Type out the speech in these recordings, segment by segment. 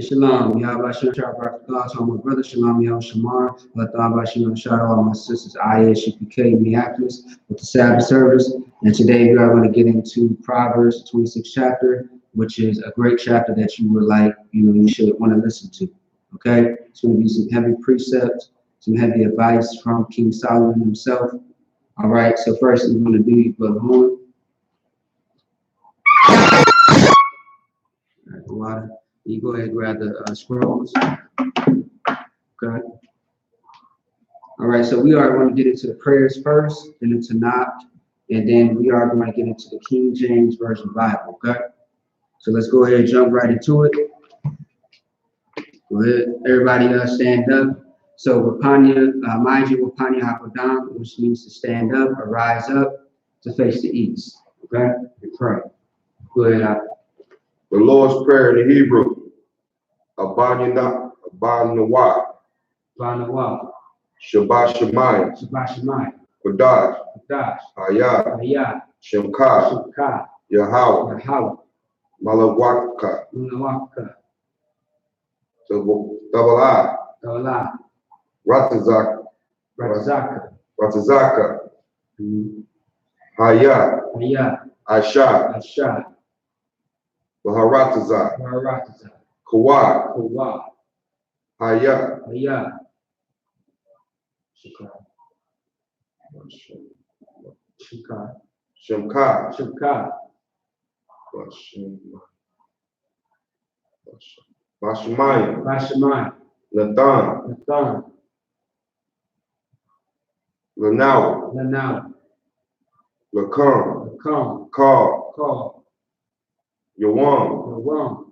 Shalom, Yahweh Shem Shabbat to all my brothers, Shalom, Yahweh Shamar, Yahweh Shem shout out all my sisters, I.S.U.P.K, Minneapolis, with the Sabbath service. And today we are going to get into Proverbs 26th chapter, which is a great chapter that you would like, you should want to listen to. Okay? It's going to be some heavy precepts, some heavy advice from King Solomon himself. All right, so first we're going to do your brother horn. All right, the water. You go ahead and grab the scrolls. Okay. All right, so we are going to get into the prayers first, then into Tanakh, and then we are going to get into the King James Version Bible. Okay. So let's go ahead and jump right into it. Go ahead, everybody, stand up. So Wapanya, mind you, Wapanya Hapadam, which means to stand up or rise up to face the east. Okay. And pray. Go ahead. The Lord's Prayer in the Hebrew. Abanyanawah. Banawah. Shabbat Shemayim. Shabbat Shemayim. Kodash. Kodash. I.S.U.P.K. Shemka. Yahweh. Malawaka. Minneapolis. Tabalai. Ratazaka. Haya. I.S.H.A. Baharatazak. Kawai. Haya. Shemka. Bashamayim. Nathan. Lanawa. Lakum. Call. Yawam.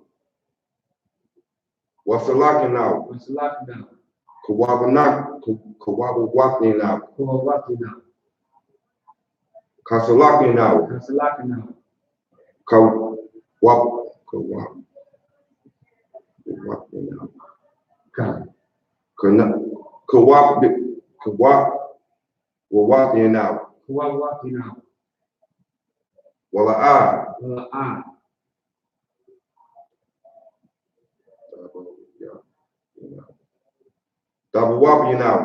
Wasalakinawa. Kawabawakinawa. Kasalakinawa. Kawabawakinawa. Wala'a. Dabawapinawa.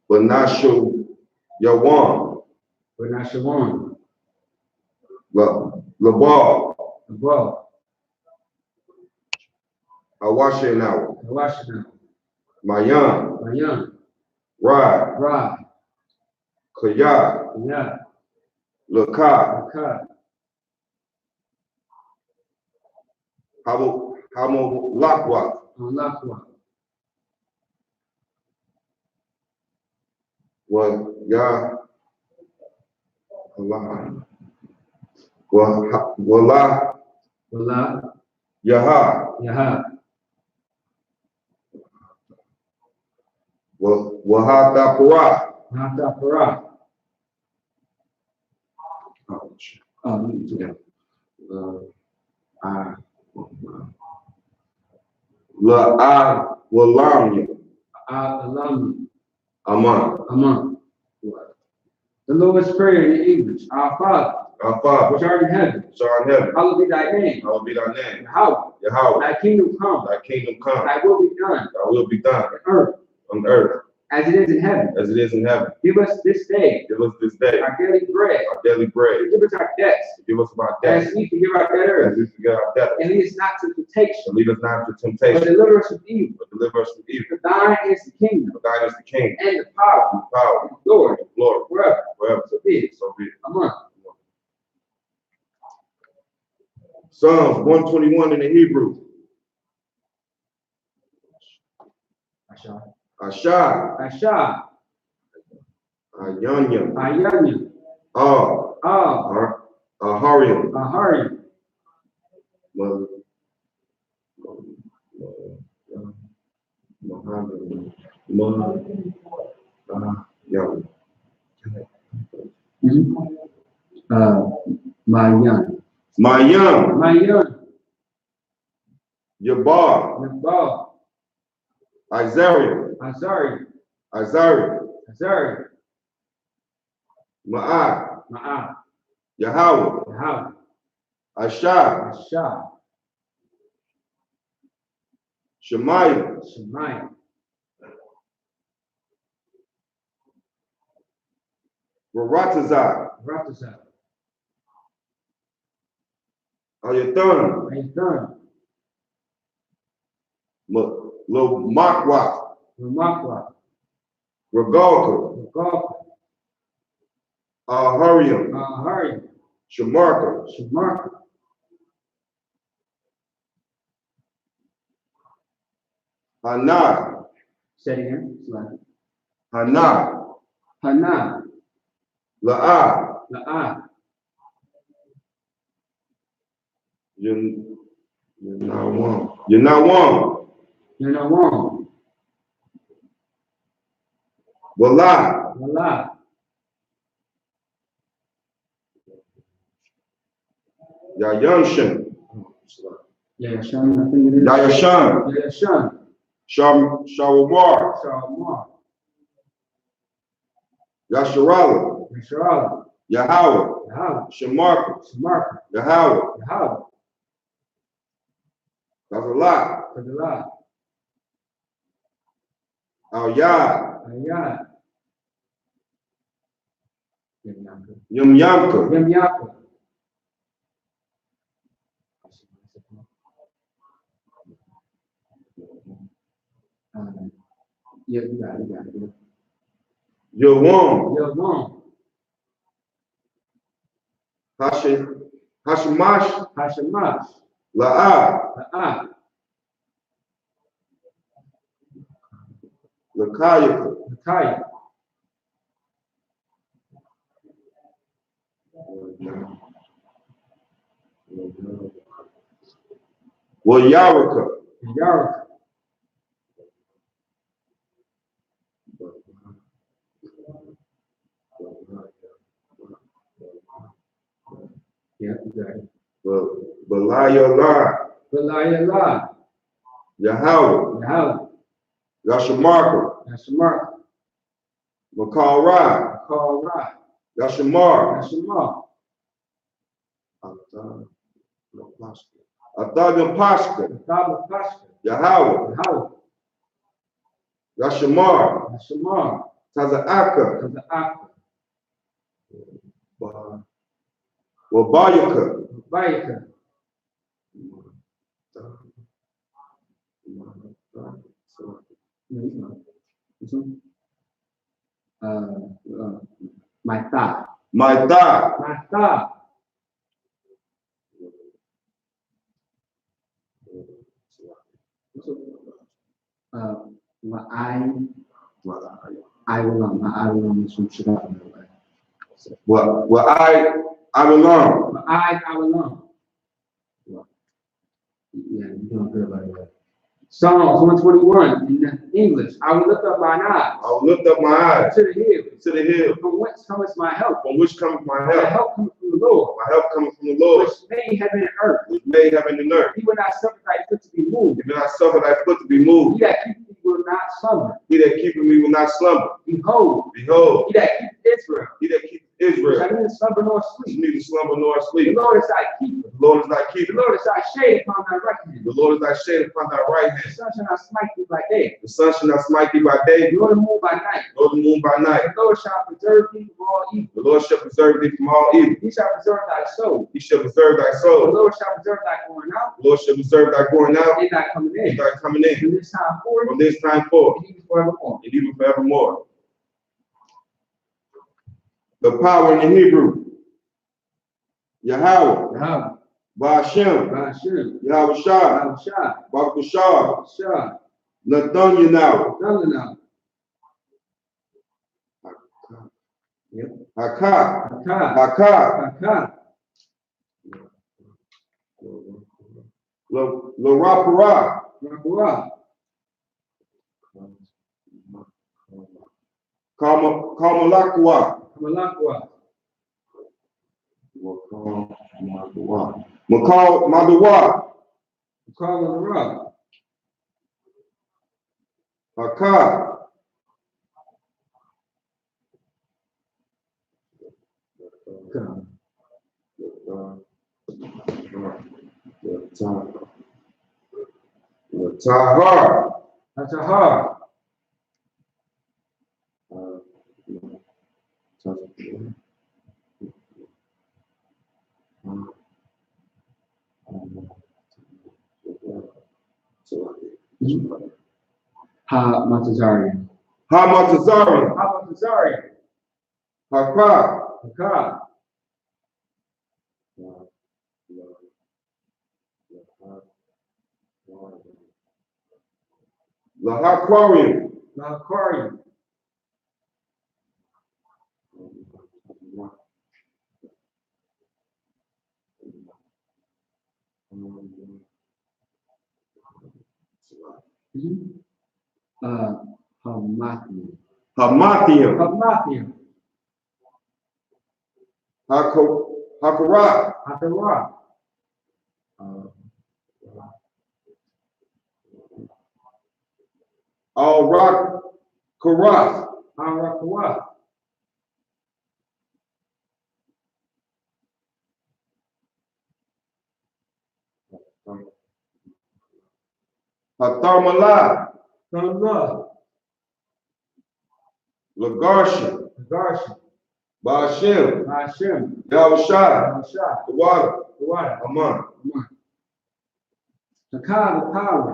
Banashu Yawan. Labal. Awashinawa. Mayan. Rad. Kaya. Laka. Lakwa. Yaha. Wahatapura. Walamni. Aman. The Lord's Prayer in English. Our Father, which art in heaven, hallowed be thy name. Yahweh. Thy kingdom come. Thy will be done. On earth. As it is in heaven. Give us this day. Our daily bread. Forgive us our debts. As we forgive our debtors. And lead us not to temptation. But deliver us from evil. For thine is the kingdom. And the power. And the glory. Forever. So be it. Amen. Psalms 121 in the Hebrew. Asha. Ayanya. Ahariam. Mayan. Yabar. Azariah. Ma'ah. Yahweh. I.S.H.A.P.K. Shemaiah. Baratazai. Ayathana. Makwa. Regalka. Hariam. Shamarka. Hana. Say it again. Hana. La'a. You're not one. Wala. Yayashan. I think it is. Yayashan. Shawamar. Yasharala. Yahweh. Shamarka. Yahweh. That's a lot. Al-Yad. Yamyamka. Yeah, you got it. Yawam. Hashamash. La'a. Lakaya. Yarika. Yeah, you got it. Belayala. Yahweh. Yashamarka. Makal Yashamar. Athabim Pashka. Yahweh. Yashamar. Taza'aka. Wabayaka. My thigh. I will some shit up. I belong. Yeah, you're doing good about that. Psalms 121 in English. I will lift up mine eyes. To the hill. From whence cometh my help? My help cometh from the Lord. Which made heaven and earth. He will not suffer thy foot to be moved. He that keepeth me will not slumber. Behold. He that keepeth Israel. Shall neither slumber nor sleep. The Lord is thy keeper. The Lord is thy shade upon thy right hand. The sun shall not smite thee by day. Nor the moon by night. The Lord shall preserve thee from all evil. He shall preserve thy soul. The Lord shall preserve thy going out. And thy coming in. From this time forth. And even forevermore. The power in the Hebrew. Yahweh. Ba'ashem. Yahweh Shah. Baruch Shah. Nathaniel. Haka. Larapara. Kamalakwa. Madawa. Haka. Tahar. Tahar. Ha-Matazarian. Ha-Matazarian. Ha-Matazarian. Hakak. Hakak. Lahaquarian. Lahaquarian. Hamathium. Hamathium. Hamathium. Hakarat. Hakarat. Al-Rak. Karat. Al-Rakarat. Hatharmallah. Hatharmallah. Lagarshin. Lagarshin. Ba'ashem. Ba'ashem. Yahushai. Yahushai. The water. The water. Aman. Aman. Hakah, the power.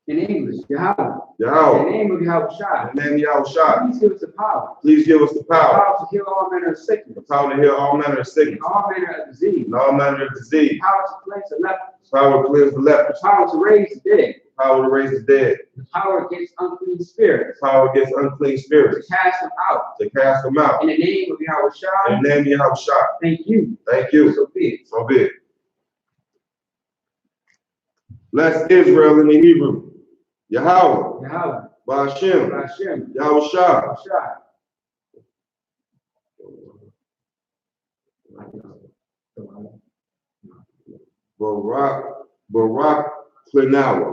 In English, Yahweh. Yahweh. In the name of Yahushai. In the name of Yahushai. Please give us the power. Please give us the power. The power to heal all manner of sickness. The power to heal all manner of sickness. All manner of disease. And all manner of disease. The power to cleanse the lepers. The power to cleanse the lepers. The power to raise the dead. The power to raise the dead. The power against unclean spirits. The power against unclean spirits. To cast them out. To cast them out. In the name of Yahushai. In the name of Yahushai. Thank you. Thank you. So be it. So be it. Bless Israel in the Hebrew. Yahweh. Yahweh. Ba'ashem. Ba'ashem. Yahushai. Yahushai. Barak Klinawa.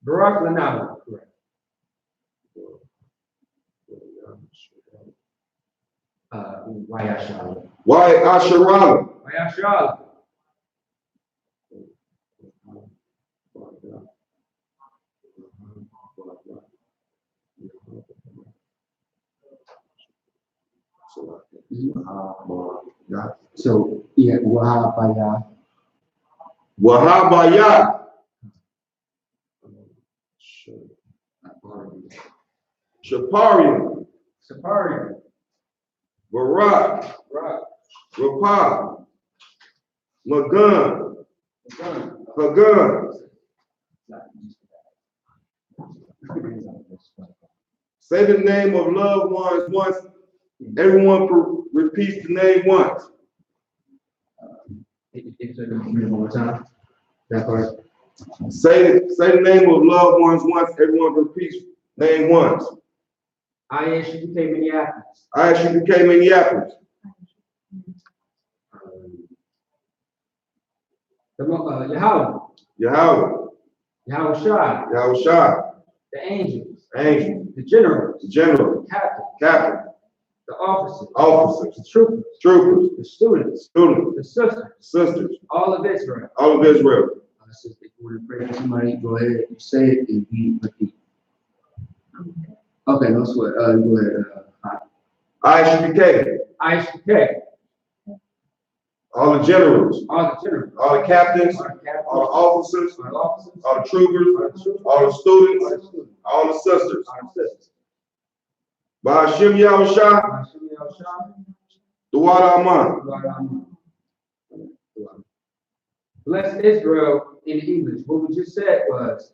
Barak Klinawa. Correct. YAHANNA. YAHANNA. YAHANNA. So yeah, Wahabaya. Wahabaya. Shaparian. Shaparian. Barak. Rapah. Magun. Hagun. Say the name of loved ones once. Everyone repeats the name once. One more time. That part. Say the name of loved ones once. Everyone repeats name once. I.S.U.P.K. Minneapolis. I.S.U.P.K. Minneapolis. Yahweh. Yahweh. Yahushai. Yahushai. The angels. Angels. The generals. The general. Captain. The officers. Officers. The troopers. Troopers. The students. Students. The sisters. Sisters. All of Israel. All of Israel. If you want to pray for somebody, go ahead. You say it and we repeat. Okay, no sweat. Go ahead. I.S.U.P.K. I.S.U.P.K. All the generals. All the generals. All the captains. All the officers. All the troopers. All the students. All the sisters. Ba'ashem Yahushai. The water Aman. Bless Israel in English. What we just said was,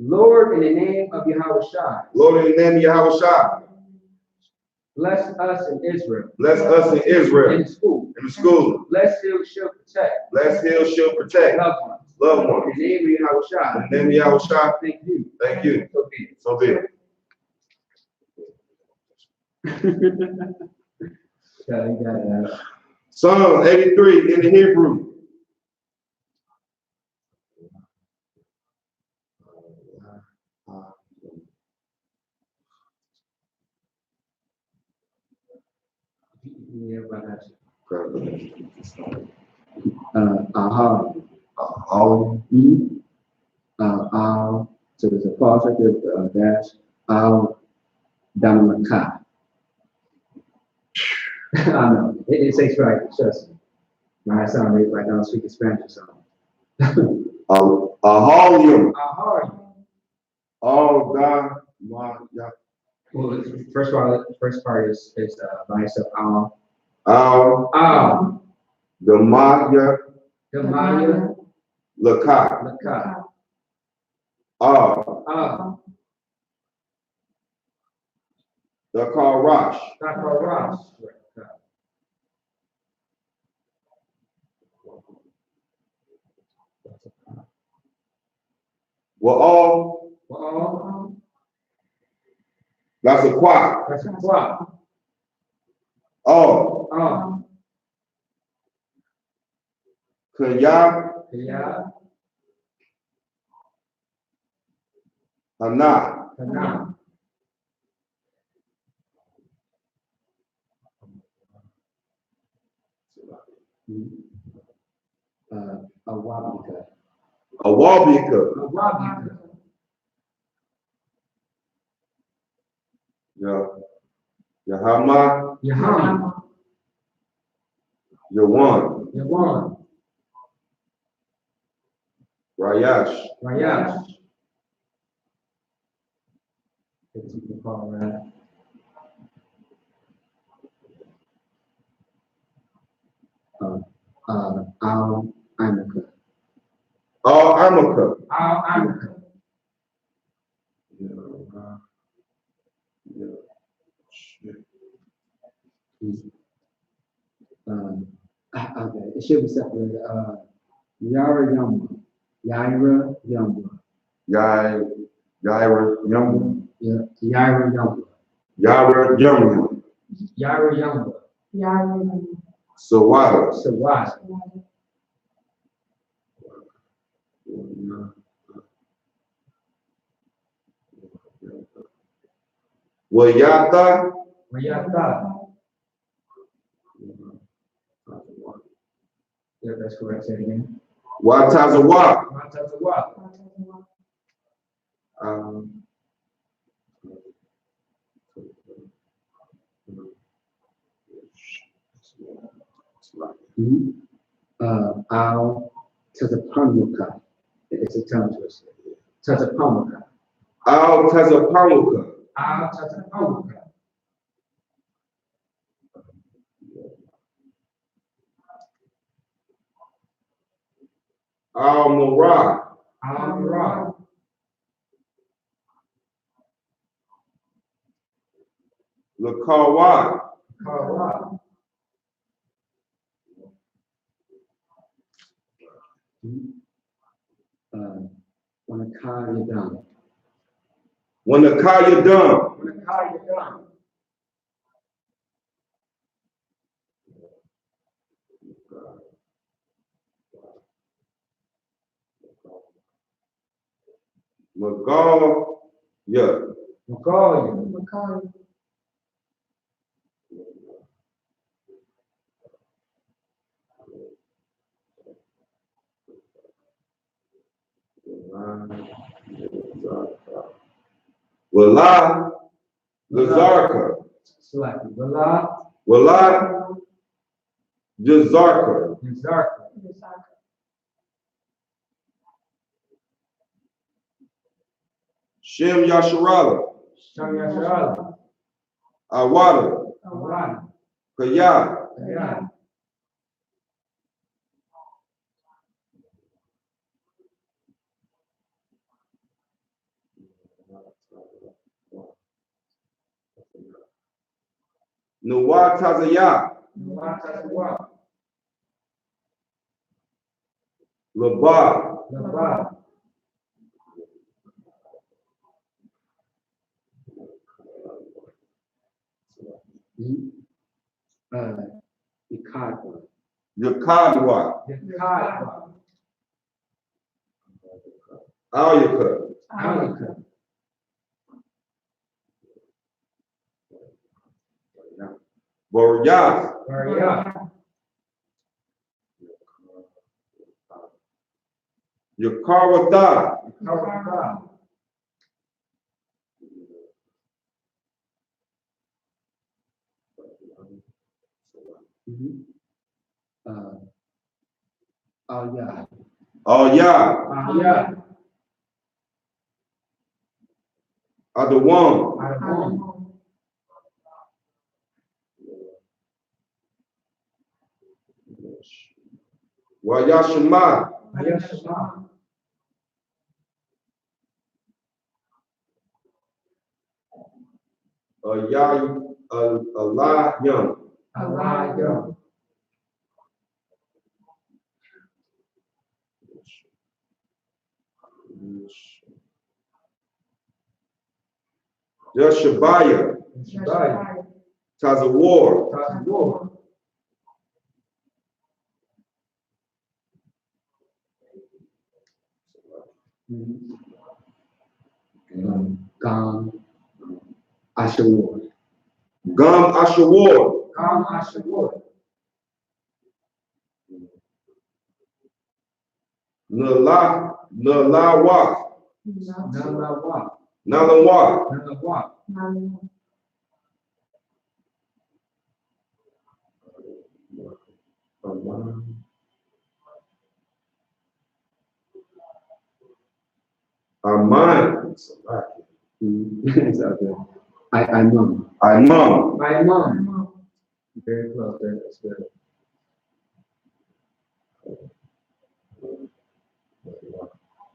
Lord, in the name of Yahushai. Lord, in the name of Yahushai. Bless us in Israel. Bless us in Israel. In the school. In the school. Bless Hill shall protect. Bless Hill shall protect. Loved ones. Loved ones. In the name of Yahushai. In the name of Yahushai. Thank you. Thank you. So be it. So be it. Psalm 83 in the Hebrew. All. Al. So there's a pause right there, dash. Al. Damaka. I know. It takes right. Trust me. When I sound like I don't speak Spanish or something. Ahalium. Ahalium. All God. Yeah. Well, first part is by itself. Al. Damaya. Laka. The Karash. Well, all. That's a quad. Oh. Kaya. Hana. Awabika. Yeah. Yahama. Yawan. Rayash. Al-Amaka. Okay, it should be separated. Yaira Yumba. Yeah, Yaira Yumba. Sawada. Wayata. Yeah, that's correct. Say it again. Watazawa. Al Tazapamuka. It's a tongue twister. Tazapamuka. Al Tazapamuka. Al-Murad. Lakawad. When the car done. Magal. Yeah. Magal. Wala. Lazarka. Wala. Jazarka. Shem Yasharala. Awada. Kaya. Nuwatazaya. Labad. Yakadwa. Alyaka. Boryas. Yakaratha. Yeah. The one. YAHANNA. Allah. Shabaya. Tazawar. Gam Ashawar. Gam Ashawar. Nalawa. Aman. Imam. Very close. That's good.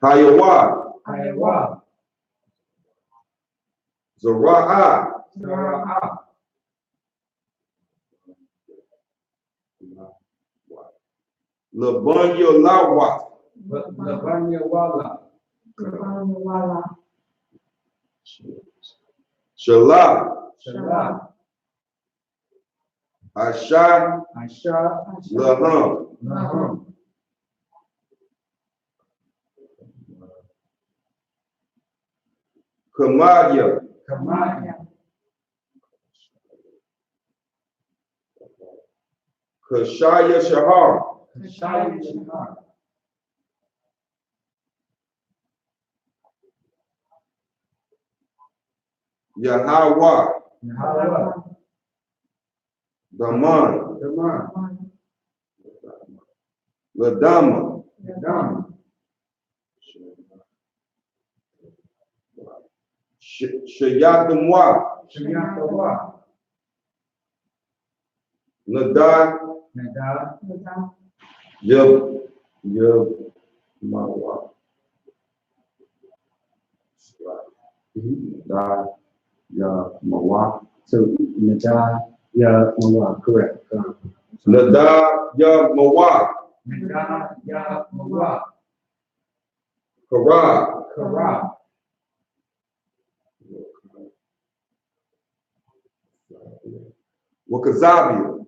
Hayawa. Zara'a. Labanya Lawa. Shala. Aisha. Laham. Kamadia. Kashaya Shahar. Yahawa. Daman. Ladama. Shayatamwa. Nada. Mawa. Mawa. So Nada Ya Mawa, correct. Nada Ya Mawa. Kara. Wakazabia.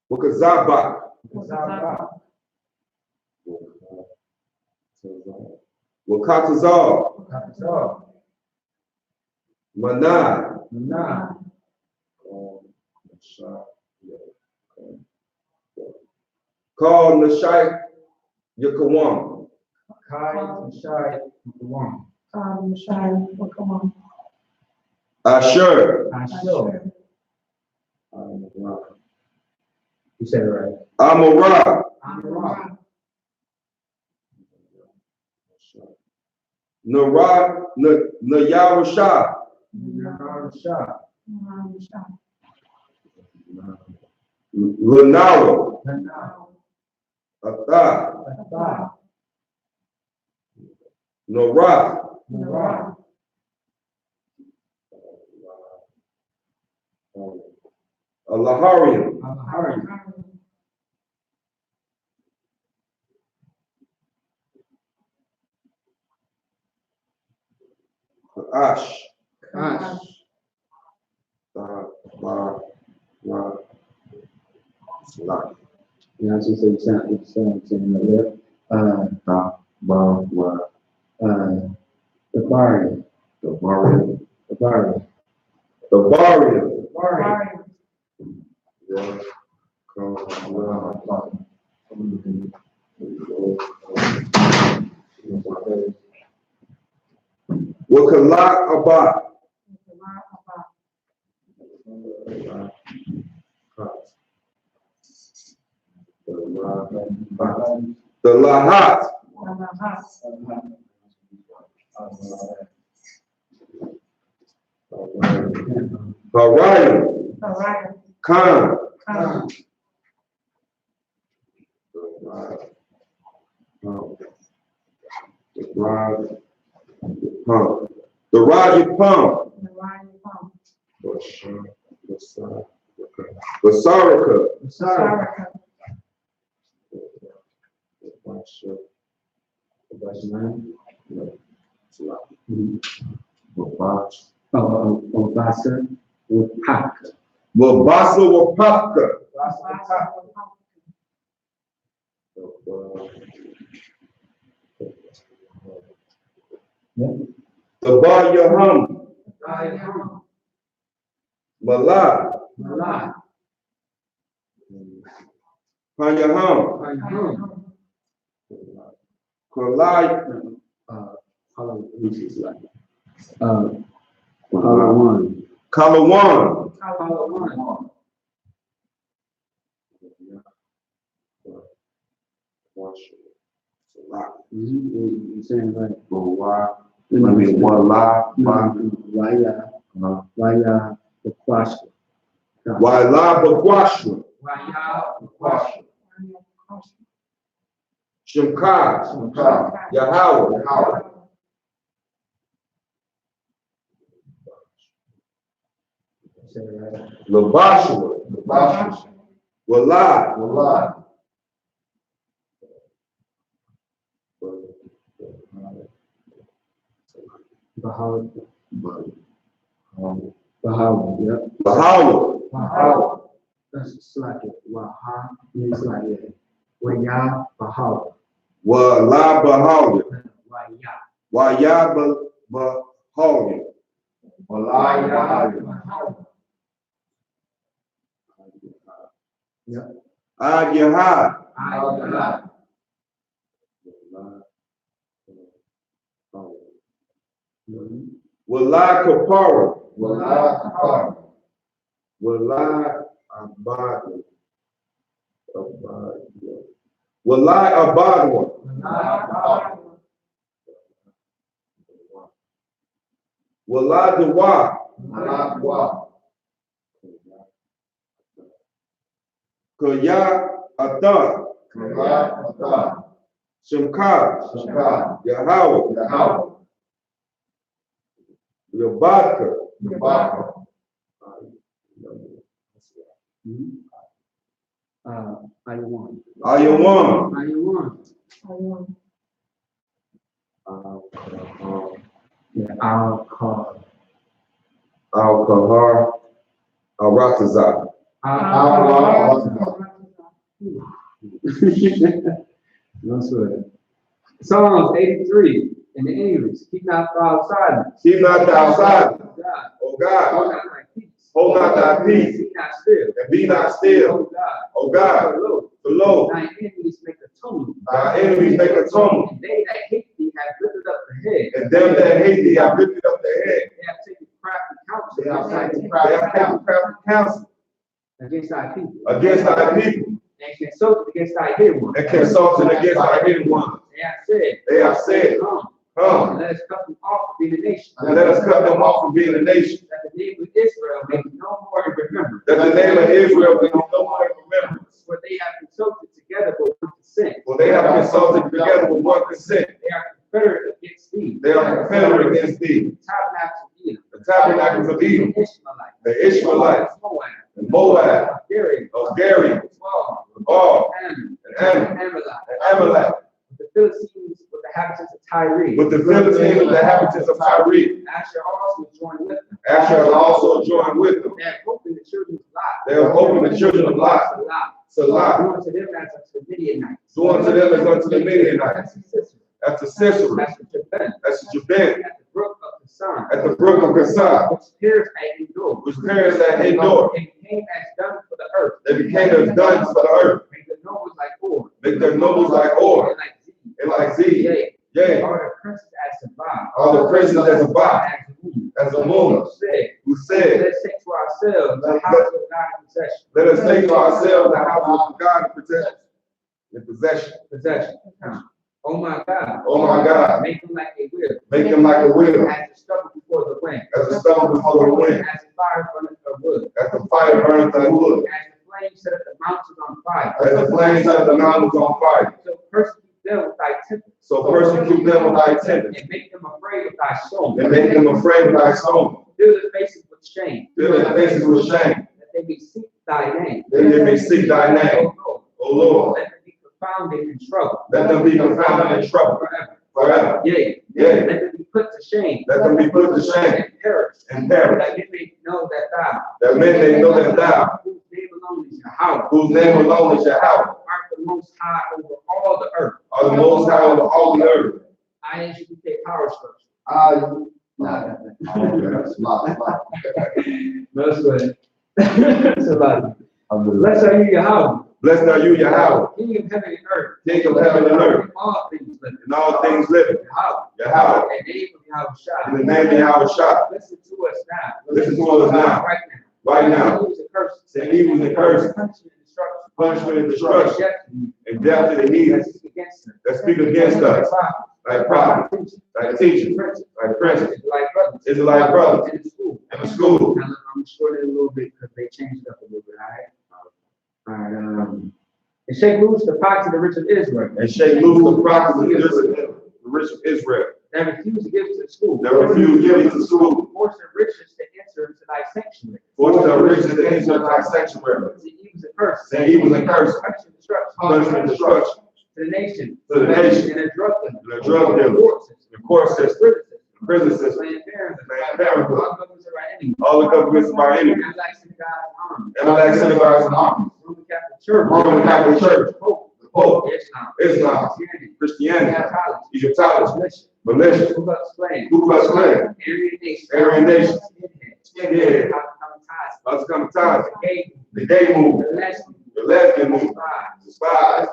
Wakazaba. Wakatazar. Manad. Call Nashai Yakawam. Asher. You said it right. Amara. Nayarusha. Lanawa. Atha. Nora. Allaharian. Ash. Yeah, so it's in the lip. The barrier. Yeah. The Lahat. Haraya. Khan. The Raja Pump. The Saraka. Wabasa Wapaka. The Bar Yaham. Malad. Panyaham. Kalai. Kalawan. You saying right? One lie. Shimka. Yahweh. Labashua. Wallah. Bahawa. That's like it. Waha means like it. Waya Bahawa. Wala Bahawa. Waya. Bahawa. Yahad. Wala Kapara. Wala Abadwa. Wala Abadwa. Wala Dawa. Kaya Atar. Shimka. Yahweh. Yabaka. Ayawan. Al-Kahar. Al-Ratazah. No sweat. Psalms 83 in the English. Keep not thou silent. Keep not thou silent. O God. Hold not thy peace. Be not still. O God. Below. Thy enemies make atonement. And they that hate thee have lifted up the head. They have taken crafty counsel. Against thy people. And consulted against thy hidden ones. They have said, come, let us cut them off from being a nation. That the name of Israel may be no more in remembrance. For they have consulted together with one consent. They are confederate against thee. The tabernacles of Edom. The Ishmaelites. Moab. Bulgaria. Amalek. The Philistines with the inhabitants of Tyre. Asher also joined with them. They have opened the children of Lot. Salah. Doing to them as unto the Midianites. That's the Sisera. That's the Jabin. That's the Jabin. At the brook of the sun. Kassan. At the brook of Kassan. Which appears at Endor. Which appears at Endor. It became as done for the earth. They became as done for the earth. Make their nobles like ore. Make their nobles like ore. And like Z. Yea. All the princes as Sabbath. All the princes as Sabbath. As a moon. Who said, let's take to ourselves the house of God in possession. Let us take to ourselves the house of God in possession. Oh my God. Oh my God. Make them like a wheel. Make them like a wheel. As the stubble before the wind. As the stubble before the wind. As the fire burneth the wood. As the fire burneth the wood. As the flame set the mountains on fire. As the flame set the mountains on fire. So persecute them with thy temper. So persecute them with thy temper. And make them afraid of thy stone. And make them afraid of thy stone. Fill their faces with shame. Fill their faces with shame. That they may seek thy name. That they may seek thy name. O Lord. Let them be confounded in trouble. Let them be confounded in trouble. Forever. Yea. Yea. Let them be put to shame. Let them be put to shame. And perish. And perish. That men may know that thou. That men may know that thou. Whose name alone is Yahweh. Whose name alone is Yahweh. Art the most high over all the earth. Are the most high over all the earth. I.S.U.P.K power structure. No sweat. Blessed are you, Yahweh. Blessed are you, Yahweh. King of heaven and earth. King of heaven and earth. All things living. And all things living. Yahweh. In the name of Yahweh. In the name of Yahweh. Listen to us now. Listen to us now. Right now. Right now. Say evil and curse. Punishment and destruction. And death to the heathen. That speak against us. Like prophets. Like teachers. Like princes. Israelite brothers. In the school. Now, I'm shorting it a little bit because they changed it up a little bit, all right? And shake loose the pots of the rich of Israel. And shake loose the prophets of the rich of Israel. That refuse to give to the school. That refuse to give to the school. Force the riches to enter into thy sanctuary. Force the riches to enter into thy sanctuary. The evils and curses. The evils and curses. Punishment and destruction. Punishment and destruction. To the nation. To the nation. And a drug dealer. And a drug dealer. The court system. The prison system. Planned Parenthood. All the governments of our enemies. And all that synagogues and armies. Roman Catholic Church. The Pope. Islam. Christianity. Egyptology. Militia. Ku Klux Klan. Aryan Nation. Skinhead. Kamikaze. The gay movement. The lesbian movement. The spies.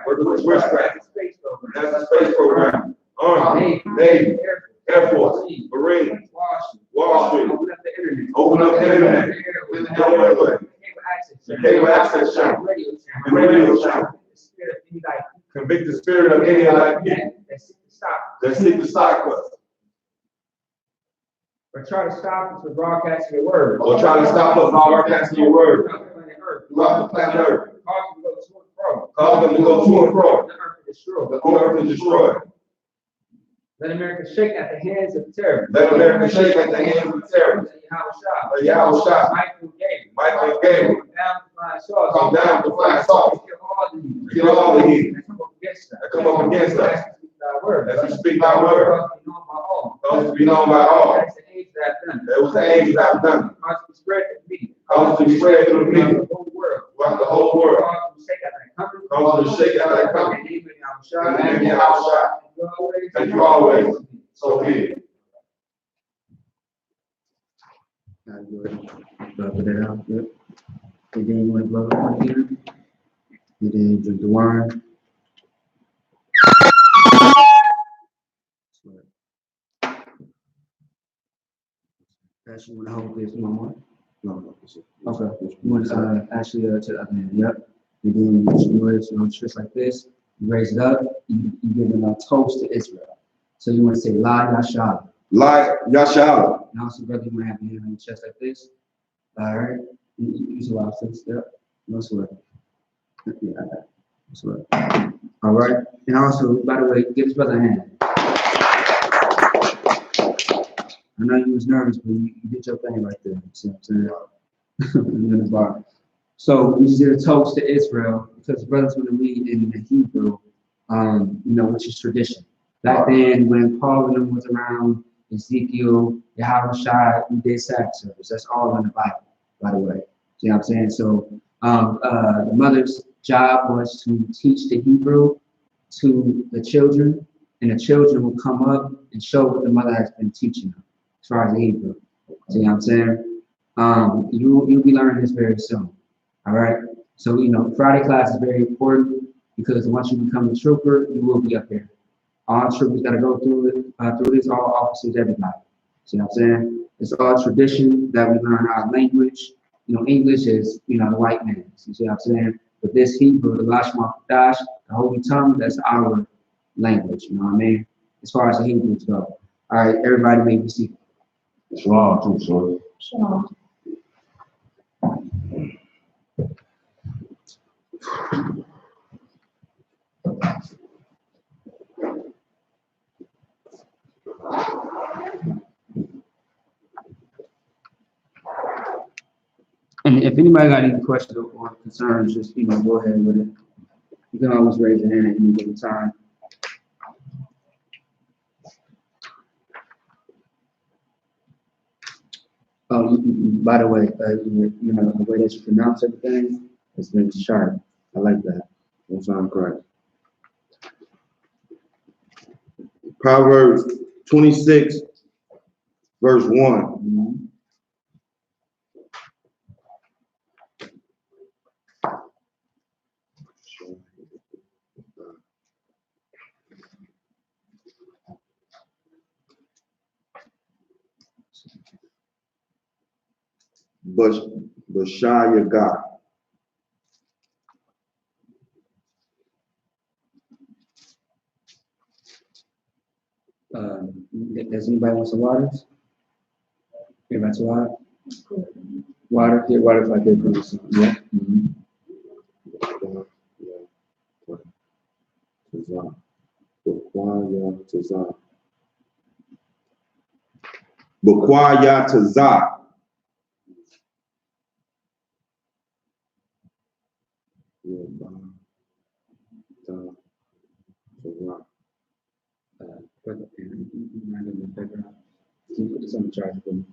Working with witchcraft. National Space Program. Army. Navy. Air Force. Marine. Wall Street. Open up the internet. The cable access channel. And radio channel. Convict the spirit of any of thy people that seek to stop us. Or try to stop us from broadcasting your word. Or try to stop us from broadcasting your word. Throughout the planet Earth. Cause them to go to and fro. The earth is destroyed. Let America shake at the hands of terror. Let America shake at the hands of terror. Yahweh Shah. Michael Gabriel. Come down to fly sauce. Kill all the heathen that come up against us. As we speak thy word. Cause to be known by all. That was the age that I've done. Cause to be spread through the people. Throughout the whole world. Cause to shake at thy coming. In the name of Yahweh. Thank you always. So be it. Blow that out. Yep. And then you want to blow it on here. And then drink the wine. Actually, you want to hold this one more? No. Okay. You want to actually to the other hand. Yep. And then you do it, twist like this. You raise it up. You give them a toast to Israel. So you want to say La Yashala. La Yashala. And also, brother, you want to have your hand on your chest like this. All right. Use a lot of things. Yep. No sweat. Yeah, I got it. No sweat. All right. And also, by the way, give this brother a hand. I know you was nervous, but you did your thing right there. See what I'm saying? In the bar. So we just did a toast to Israel because the brother's going to read in the Hebrew, which is tradition. Back then, when Paul and them was around, Ezekiel, Yahweh, we did Sabbath service. That's all in the Bible, by the way. See what I'm saying? So the mother's job was to teach the Hebrew to the children, and the children will come up and show what the mother has been teaching them. as far as the Hebrew. See what I'm saying? You'll be learning this very soon. All right. So Friday class is very important because once you become a trooper, you will be up here. All troopers got to go through it, through this, all officers, everybody. See what I'm saying? It's all tradition that we learn our language. English is, the white man's. You see what I'm saying? But this Hebrew, the Lashma Dash, the Holy Tongue, that's our language. You know what I mean? As far as the Hebrews go. All right, everybody may be seated. Shalom, too, sir. Shalom. And if anybody got any questions or concerns, just go ahead with it. You can always raise your hand at any given time. By the way, the way that you pronounce everything is very sharp. I like that. That sounds correct. Proverbs 26, verse 1. Mm-hmm. YAHANNA. Does anybody want some waters? Anybody some water? Water? Get water if I did for some. Yeah. Mm-hmm. Can you put this on the charger for me?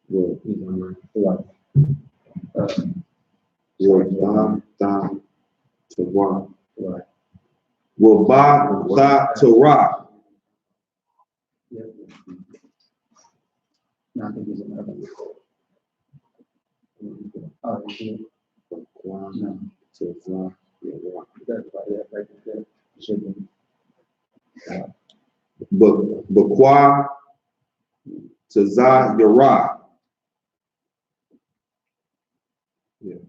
Well, he's on my water. Torah. Yeah. No, I think there's another one. Oh, yeah. No. That's right there. Should be. Bakwa Tazah Yara. Yeah.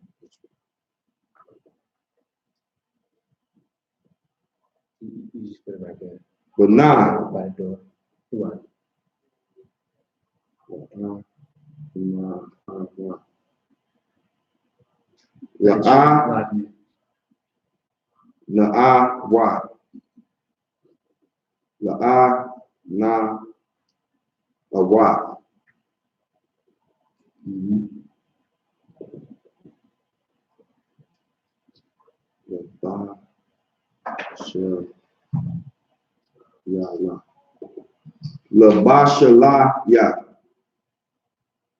You just put it right there. But now, by the door. What? Labashala ya.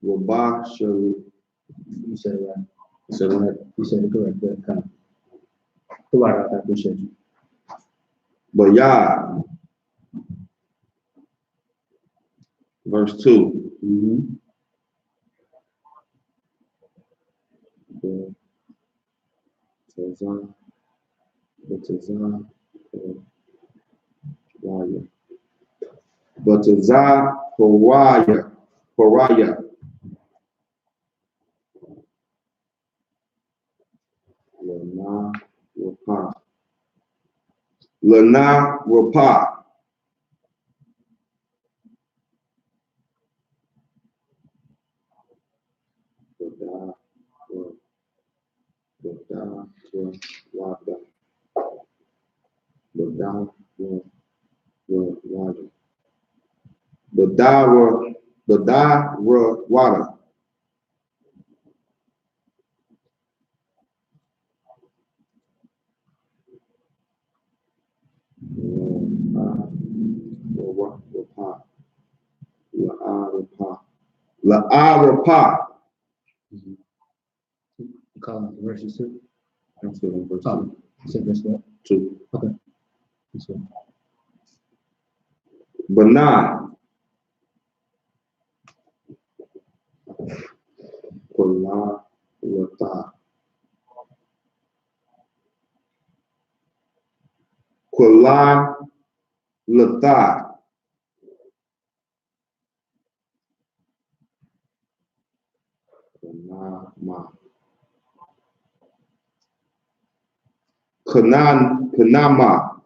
You said it right. You said it right. You said it correct. Good. Come. I appreciate you. But yeah. Verse 2. Mm-hmm. Batazah Horaya. Lana Rapa. Water. La'arapa. Calling verses 2. I'm still in verse 2. You said verse what? 2. Okay. This one. Banai. Kula Lata. Kula Lata. Kanama.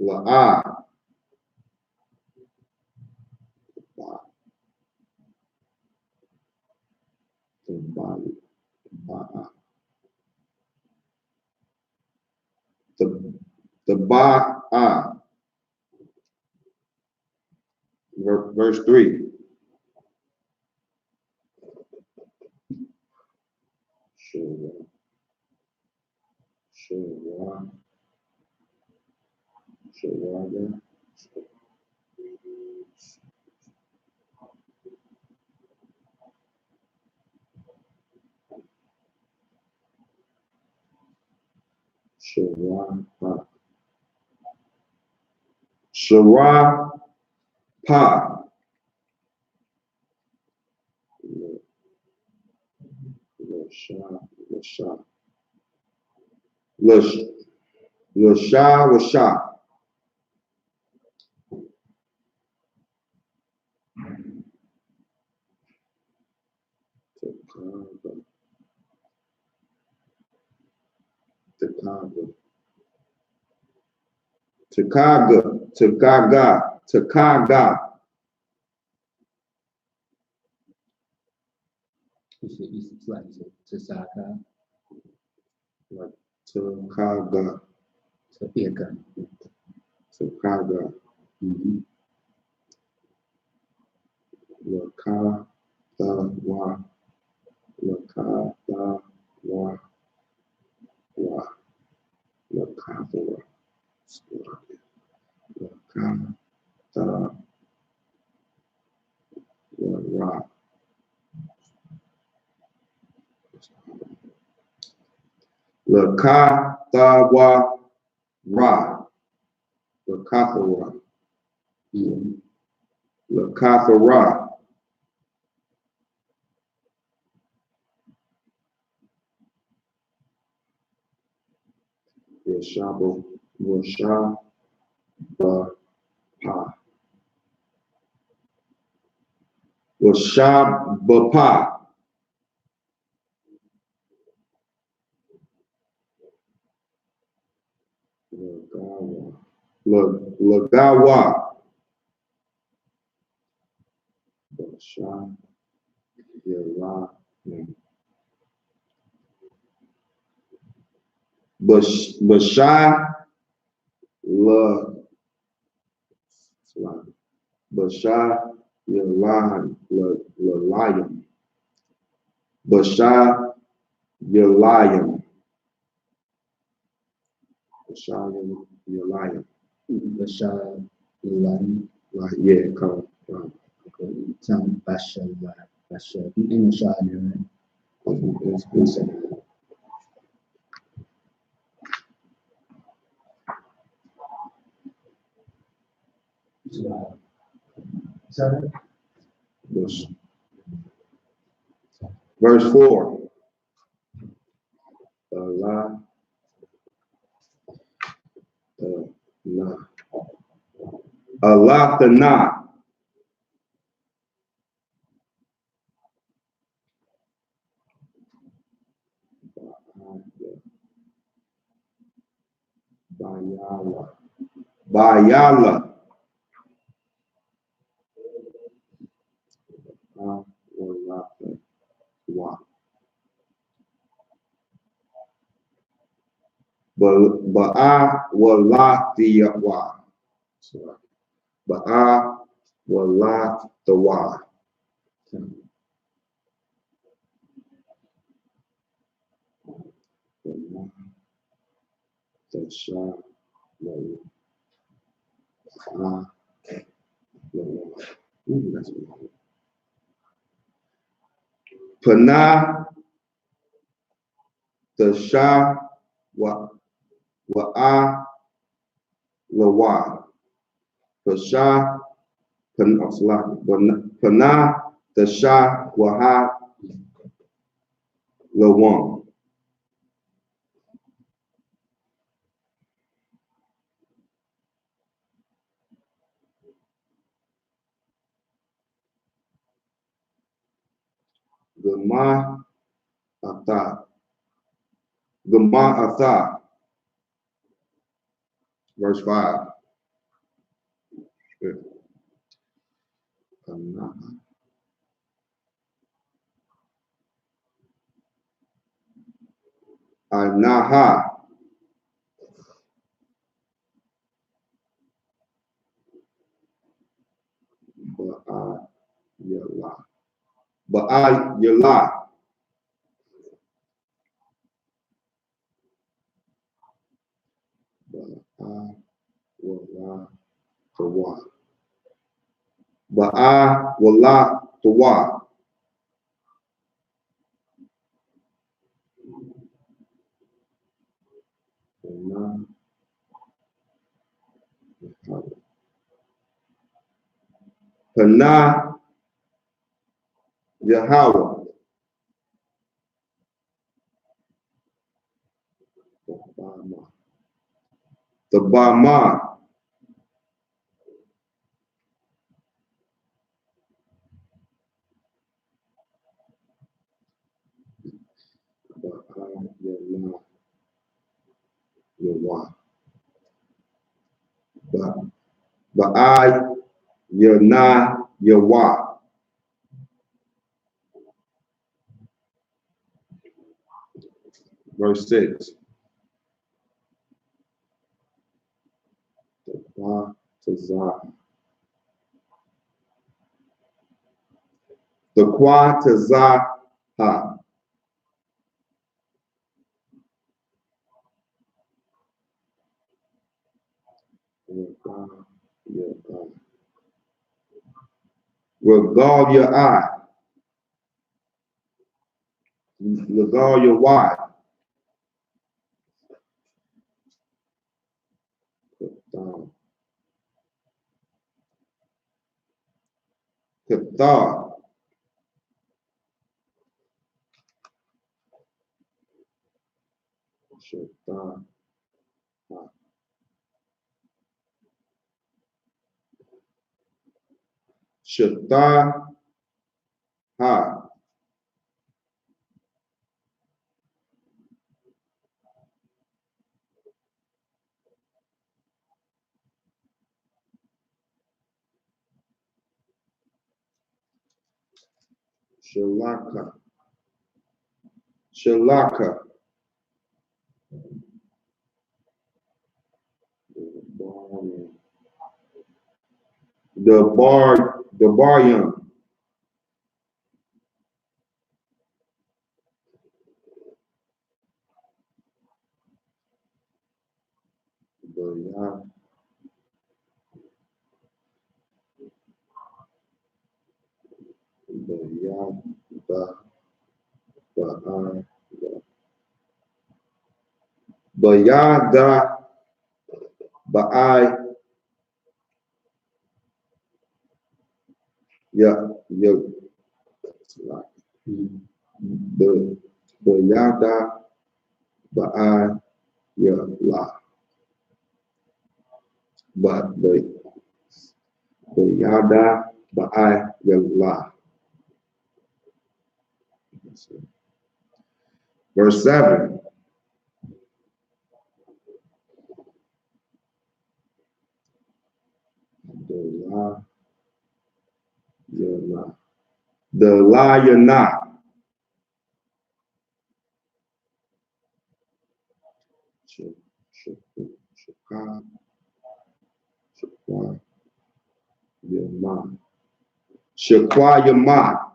La'a. The ba'a. Verse 3. Sharapa. Lasha. Takaga. It's like Tasaka. Takaga. Tapika. Takaga. Lakata wa. Lakata wa. Lakata wa. Lakata wa. Lakata wa. Ra. Lakata wa. Lakata ra. Washaba. Washaba. Washabapa. Lagawa. Bashai Yalan. Bashai Yalayim. Bashai Yalayim. Bashar Ilan. Yeah, come on. Some Bashar. In the Shah, it's Verse 4. Allah. Allah Tana. Bayala. Ba'a Walatiyawa. Ba'a Walatawa. Pana the Shah wa Lawa. Pasha, Pana, Tasha, Waha, Lawan. Gama Ata. Gama Ata. Verse 5. Anaha. Ba'ayala. Ba'ayala. Ba'ayala. Tawa. Ba'ayala. Tawa. Pana Yahweh. The Bama. Ba'ay Yana Yawa. Verse 6. The Kwa Tazaha. Regal your eye. Regal your wide. Qatar. Shaitan. Shaitan. Ha. Shalaka. Shalaka. The Baryam. Bayada. Ba'ai. Yeah. The Yada Ba'a La. But the Yada Ba'a La. Verse 7. The liar not. Shakwa Yama.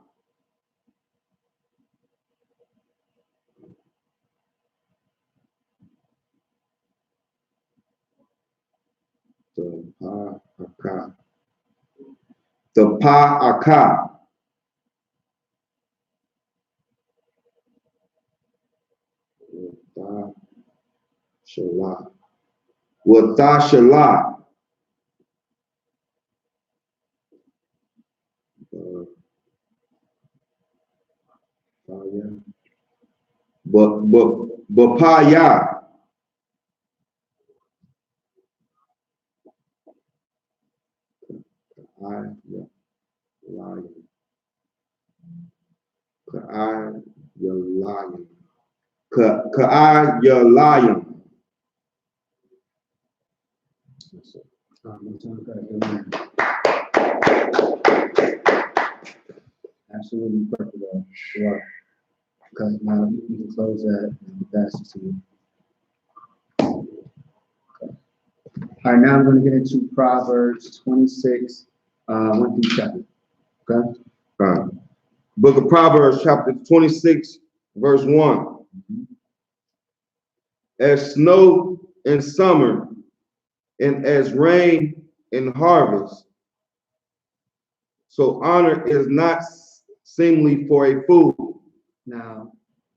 The Pa-Aka. Shalah. Watashala. Bapaya. Ka'ayalayan. Absolutely perfect. Sure. Okay, now you can close that and pass it to you. Okay. All right, now I'm going to get into Proverbs 26, 1 through 7. Okay. Book of Proverbs, chapter 26, verse 1. As snow in summer and as rain in harvest, so honor is not seemly for a fool. Now,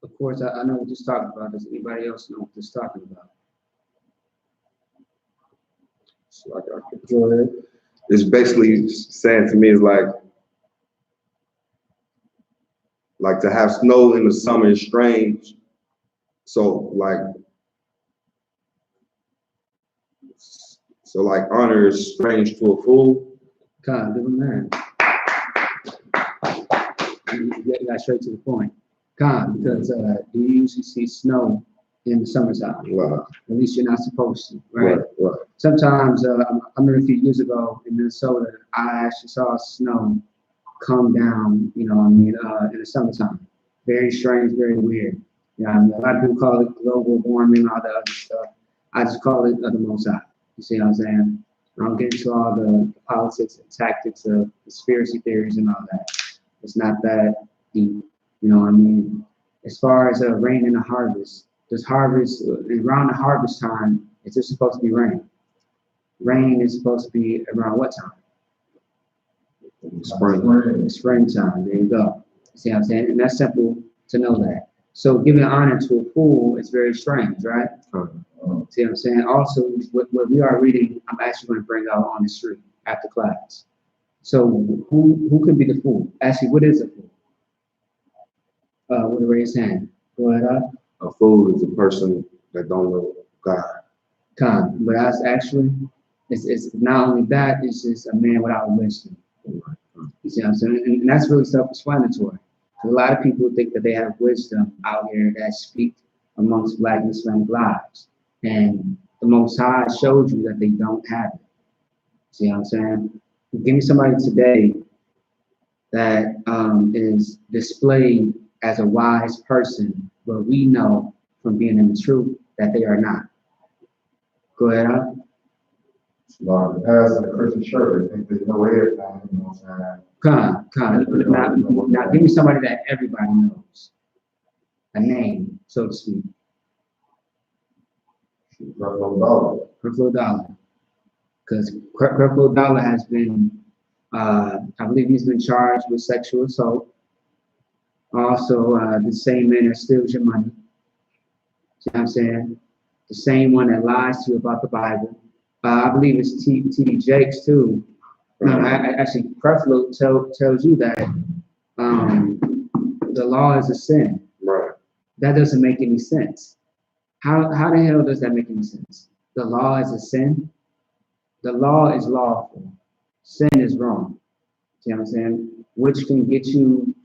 of course, I know what this is talking about. Does anybody else know what this is talking about? So it's basically saying to me is like to have snow in the summer is strange. So honor is strange to a fool. God, give him that. You got straight to the point. God, because you usually see snow in the summertime. Wow. At least you're not supposed to, right? Right. Sometimes, I remember a few years ago in Minnesota, I actually saw snow come down, in the summertime. Very strange, very weird. Yeah, a lot of people call it global warming, all the other stuff. I just call it the Most High. You see what I'm saying? I don't get into all the politics and tactics of conspiracy theories and all that. It's not that deep, As far as rain in the harvest, around the harvest time, it's just supposed to be rain. Rain is supposed to be around what time? Springtime. There you go. See what I'm saying? And that's simple to know that. So giving honor to a fool is very strange, right? See what I'm saying? Also, what we are reading, I'm actually going to bring out on the street after class. So who could be the fool? Actually, what is a fool? With a raised hand. Go ahead. A fool is a person that don't know God. God. But actually, it's not only that, it's just a man without wisdom. You see what I'm saying? And that's really self-explanatory. A lot of people think that they have wisdom out here that speak amongst Black and Hispanic lives. And the Most High showed you that they don't have it. See what I'm saying? Give me somebody today that is displayed as a wise person, but we know from being in the truth that they are not. Go ahead, huh? As a Christian church, I think there's no way of that, you know what I'm saying? Now give me somebody that everybody knows. A name, so to speak. Creflo Dollar. Because Creflo Dollar has been, I believe he's been charged with sexual assault. Also, the same man that steals your money. See what I'm saying? The same one that lies to you about the Bible. I believe it's T.D. Jakes too. No, actually, Creflo tells you that the law is a sin. Right. That doesn't make any sense. How the hell does that make any sense? The law is a sin. The law is lawful. Sin is wrong. See what I'm saying? Which can get you,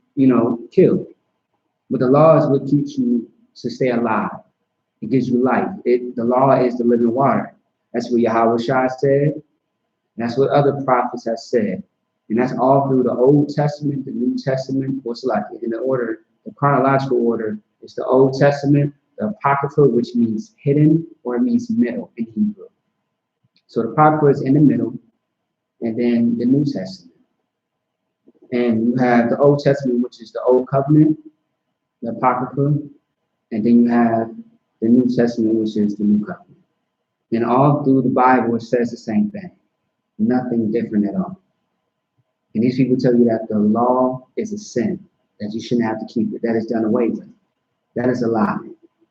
killed. But the law is what keeps you to stay alive. It gives you life. The law is the living water. That's what YAHANNA said. That's what other prophets have said. And that's all through the Old Testament, the New Testament, what's like in the order, the chronological order. It's the Old Testament, the Apocrypha, which means hidden, or it means middle in Hebrew. So the Apocrypha is in the middle, and then the New Testament. And you have the Old Testament, which is the Old Covenant, the Apocrypha, and then you have the New Testament, which is the New Covenant. And all through the Bible, it says the same thing. Nothing different at all. And these people tell you that the law is a sin, that you shouldn't have to keep it, that is done away with. That is a lie.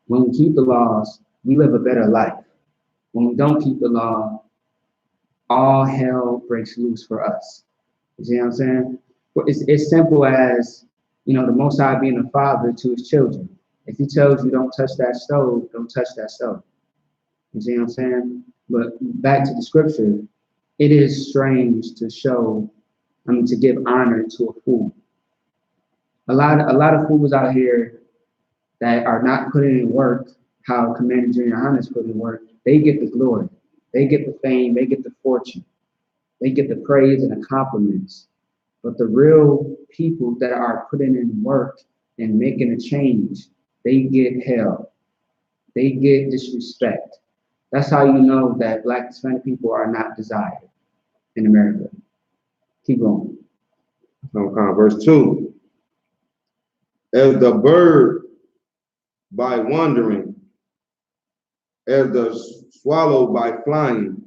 When we keep the laws, we live a better life. when we don't keep the law, all hell breaks loose for us. You see what I'm saying? It's simple as, you know, the Most High being a father to his children. If he tells you don't touch that stove, don't touch that stove. You see what I'm saying? But back to the scripture, it is strange to show, to give honor to a fool. A lot of fools out here that are not putting in work, how Commander Junior Yohahanna's put in work, they get the glory, they get the fame, they get the fortune, they get the praise and the compliments. But the real people that are putting in work and making a change, they get hell. They get disrespect. That's how you know that Black Hispanic people are not desired in America. Keep going. Verse 2. As the bird by wandering, as the swallow by flying,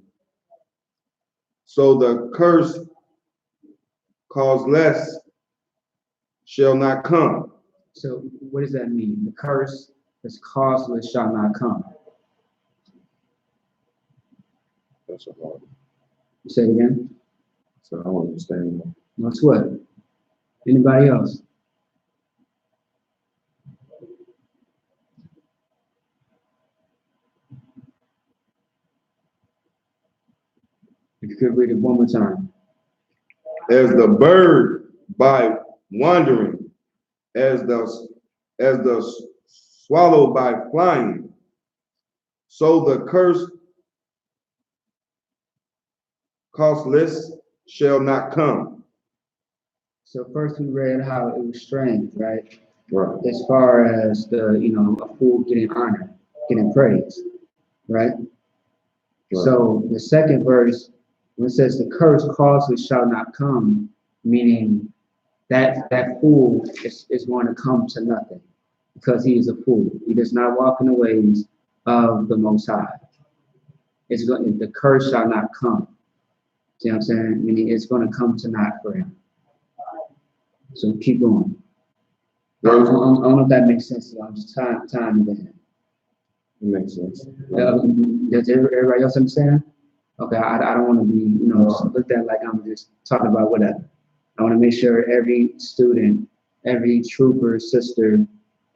so the curse causeless shall not come. So what does that mean? The curse is causeless shall not come. That's a hard. Say it again. So I don't understand that. That's what? Anybody else? If you could read it one more time. As the bird by wandering, as the swallow by flying, so the curse causeless shall not come. So first we read how it was strange, right? Right. As far as the, a fool getting honor, getting praise, right? So the second verse, when it says the curse causeless shall not come, meaning that fool is going to come to nothing because he is a fool. He does not walk in the ways of the Most High. The curse shall not come. See what I'm saying? Meaning it's going to come to naught for him. So keep going. I don't know if that makes sense. I'm just tying it in. It makes sense. Does everybody else understand? Okay, I don't want to be, just looked at like I'm just talking about whatever. I want to make sure every student, every trooper, sister,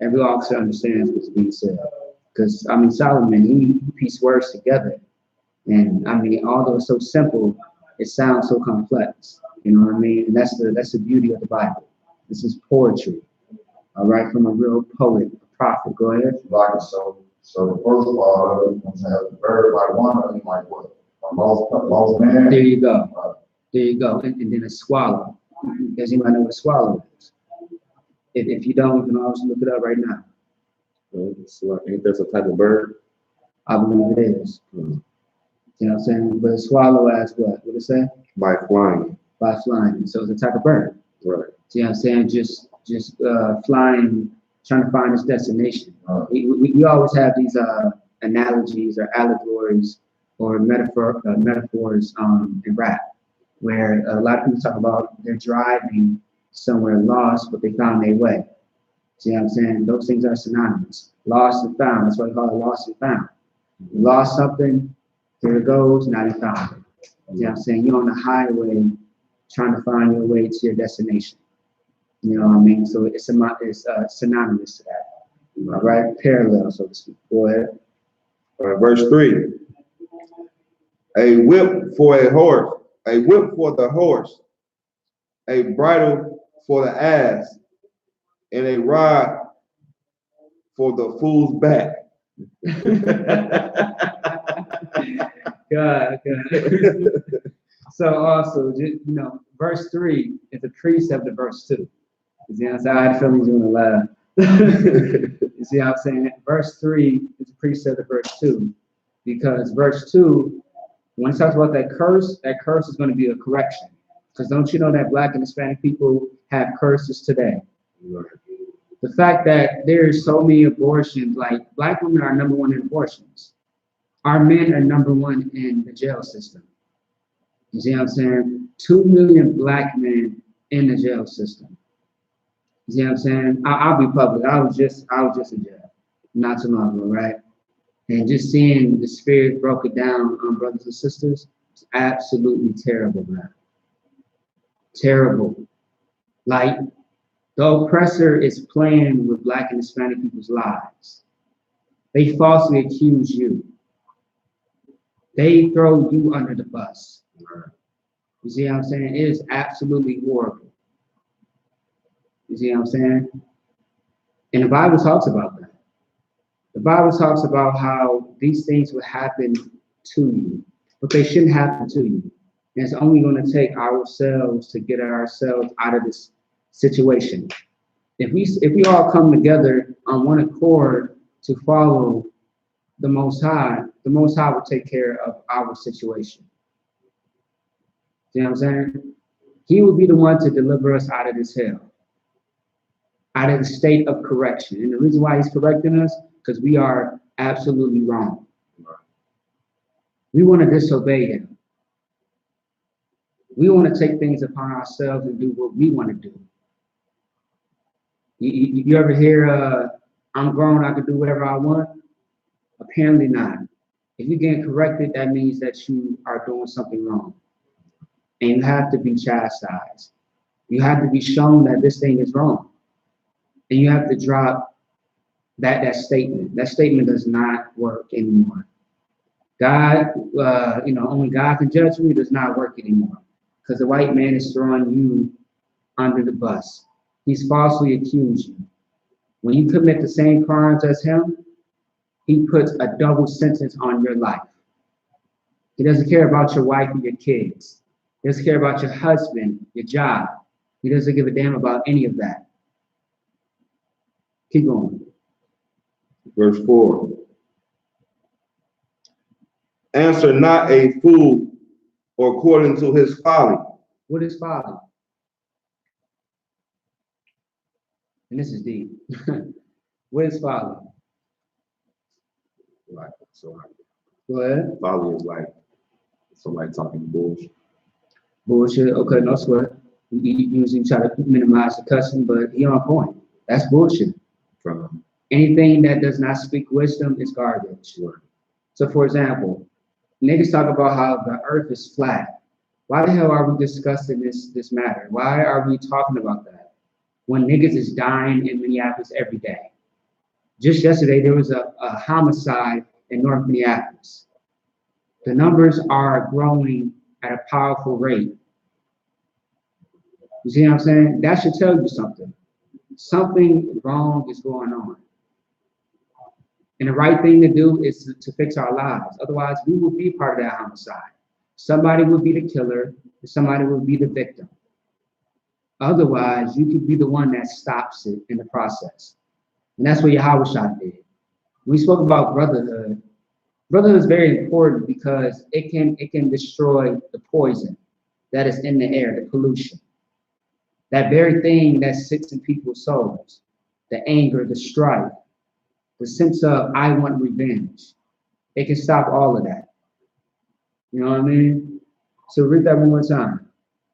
every officer understands what's being said. Because, Solomon, he pieced words together. And, although it's so simple, it sounds so complex. You know what I mean? And that's the beauty of the Bible. This is poetry, all right, from a real poet, a prophet. Go ahead. Like, so the first part of it, once I have the bird by wandering, like what? A lost man? There you go. There you go. And then a swallow. Does anybody know what a swallow is? If you don't, you can always look it up right now. Ain't that a type of bird? I believe it is. You know what I'm saying? But a swallow as what? What it say? By flying. By flying. So it's a type of bird. Right. See what I'm saying? Just flying, trying to find its destination. We always have these analogies or allegories or metaphors in rap, where a lot of people talk about they're driving somewhere lost, but they found their way. See what I'm saying? Those things are synonymous. Lost and found. That's why they call it lost and found. You lost something, here it goes, now you found it. See what I'm saying? You're on the highway trying to find your way to your destination. You know what I mean? So it's synonymous to that. All right? Parallel, so to speak. Go ahead. Verse 3. A whip for a horse, a whip for the horse, a bridle for the ass, and a rod for the fool's back. God. So also, verse 3 is a precept of verse 2. You see what I'm saying? I had a feeling you want to laugh. You see what I'm saying? Verse 3 is a precept of verse 2. Because verse 2, when it talks about that curse is going to be a correction. Because don't you know that Black and Hispanic people have curses today? Right. The fact that there's so many abortions, like Black women are number one in abortions. Our men are number one in the jail system. You see what I'm saying? 2 million Black men in the jail system. You see what I'm saying? I'll be public. I was just in jail not too long ago, right? And just seeing the spirit broke it down on brothers and sisters, it's absolutely terrible, man. Terrible. Like, the oppressor is playing with Black and Hispanic people's lives. They falsely accuse you. They throw you under the bus. You see what I'm saying? It is absolutely horrible. You see what I'm saying? And the Bible talks about that. The Bible talks about how these things would happen to you, but they shouldn't happen to you. And it's only going to take ourselves to get ourselves out of this situation. If we all come together on one accord to follow the Most High will take care of our situation. See what I'm saying? He will be the one to deliver us out of this hell, out of the state of correction. And the reason why he's correcting us, because we are absolutely wrong. We want to disobey him. We want to take things upon ourselves and do what we want to do. You ever hear, I'm grown, I can do whatever I want? Apparently not. If you're getting corrected, that means that you are doing something wrong. And you have to be chastised. You have to be shown that this thing is wrong. And you have to drop that statement. That statement does not work anymore. God, only God can judge me, does not work anymore. Because the white man is throwing you under the bus. He's falsely accused you. When you commit the same crimes as him, he puts a double sentence on your life. He doesn't care about your wife or your kids. He doesn't care about your husband, your job. He doesn't give a damn about any of that. Keep going. Verse 4. Answer not a fool according to his folly. What is folly? And this is deep. What is folly? Like, so Go ahead. folly is like somebody talking bullshit. Bullshit. Okay, no sweat. You usually try to minimize the cussing, but he on point. That's bullshit. From Anything that does not speak wisdom is garbage. Sure. So, for example, niggas talk about how the earth is flat. Why the hell are we discussing this matter? Why are we talking about that when niggas is dying in Minneapolis every day? Just yesterday, there was a homicide in North Minneapolis. The numbers are growing at a powerful rate. You see what I'm saying? That should tell you something. Something wrong is going on. And the right thing to do is to fix our lives. Otherwise, we will be part of that homicide. Somebody will be the killer, and somebody will be the victim. Otherwise, you could be the one that stops it in the process. And that's what YAHANNA did. We spoke about brotherhood. Brotherhood is very important because it can destroy the poison that is in the air, the pollution. That very thing that sits in people's souls, the anger, the strife, the sense of I want revenge. It can stop all of that. You know what I mean? So read that one more time.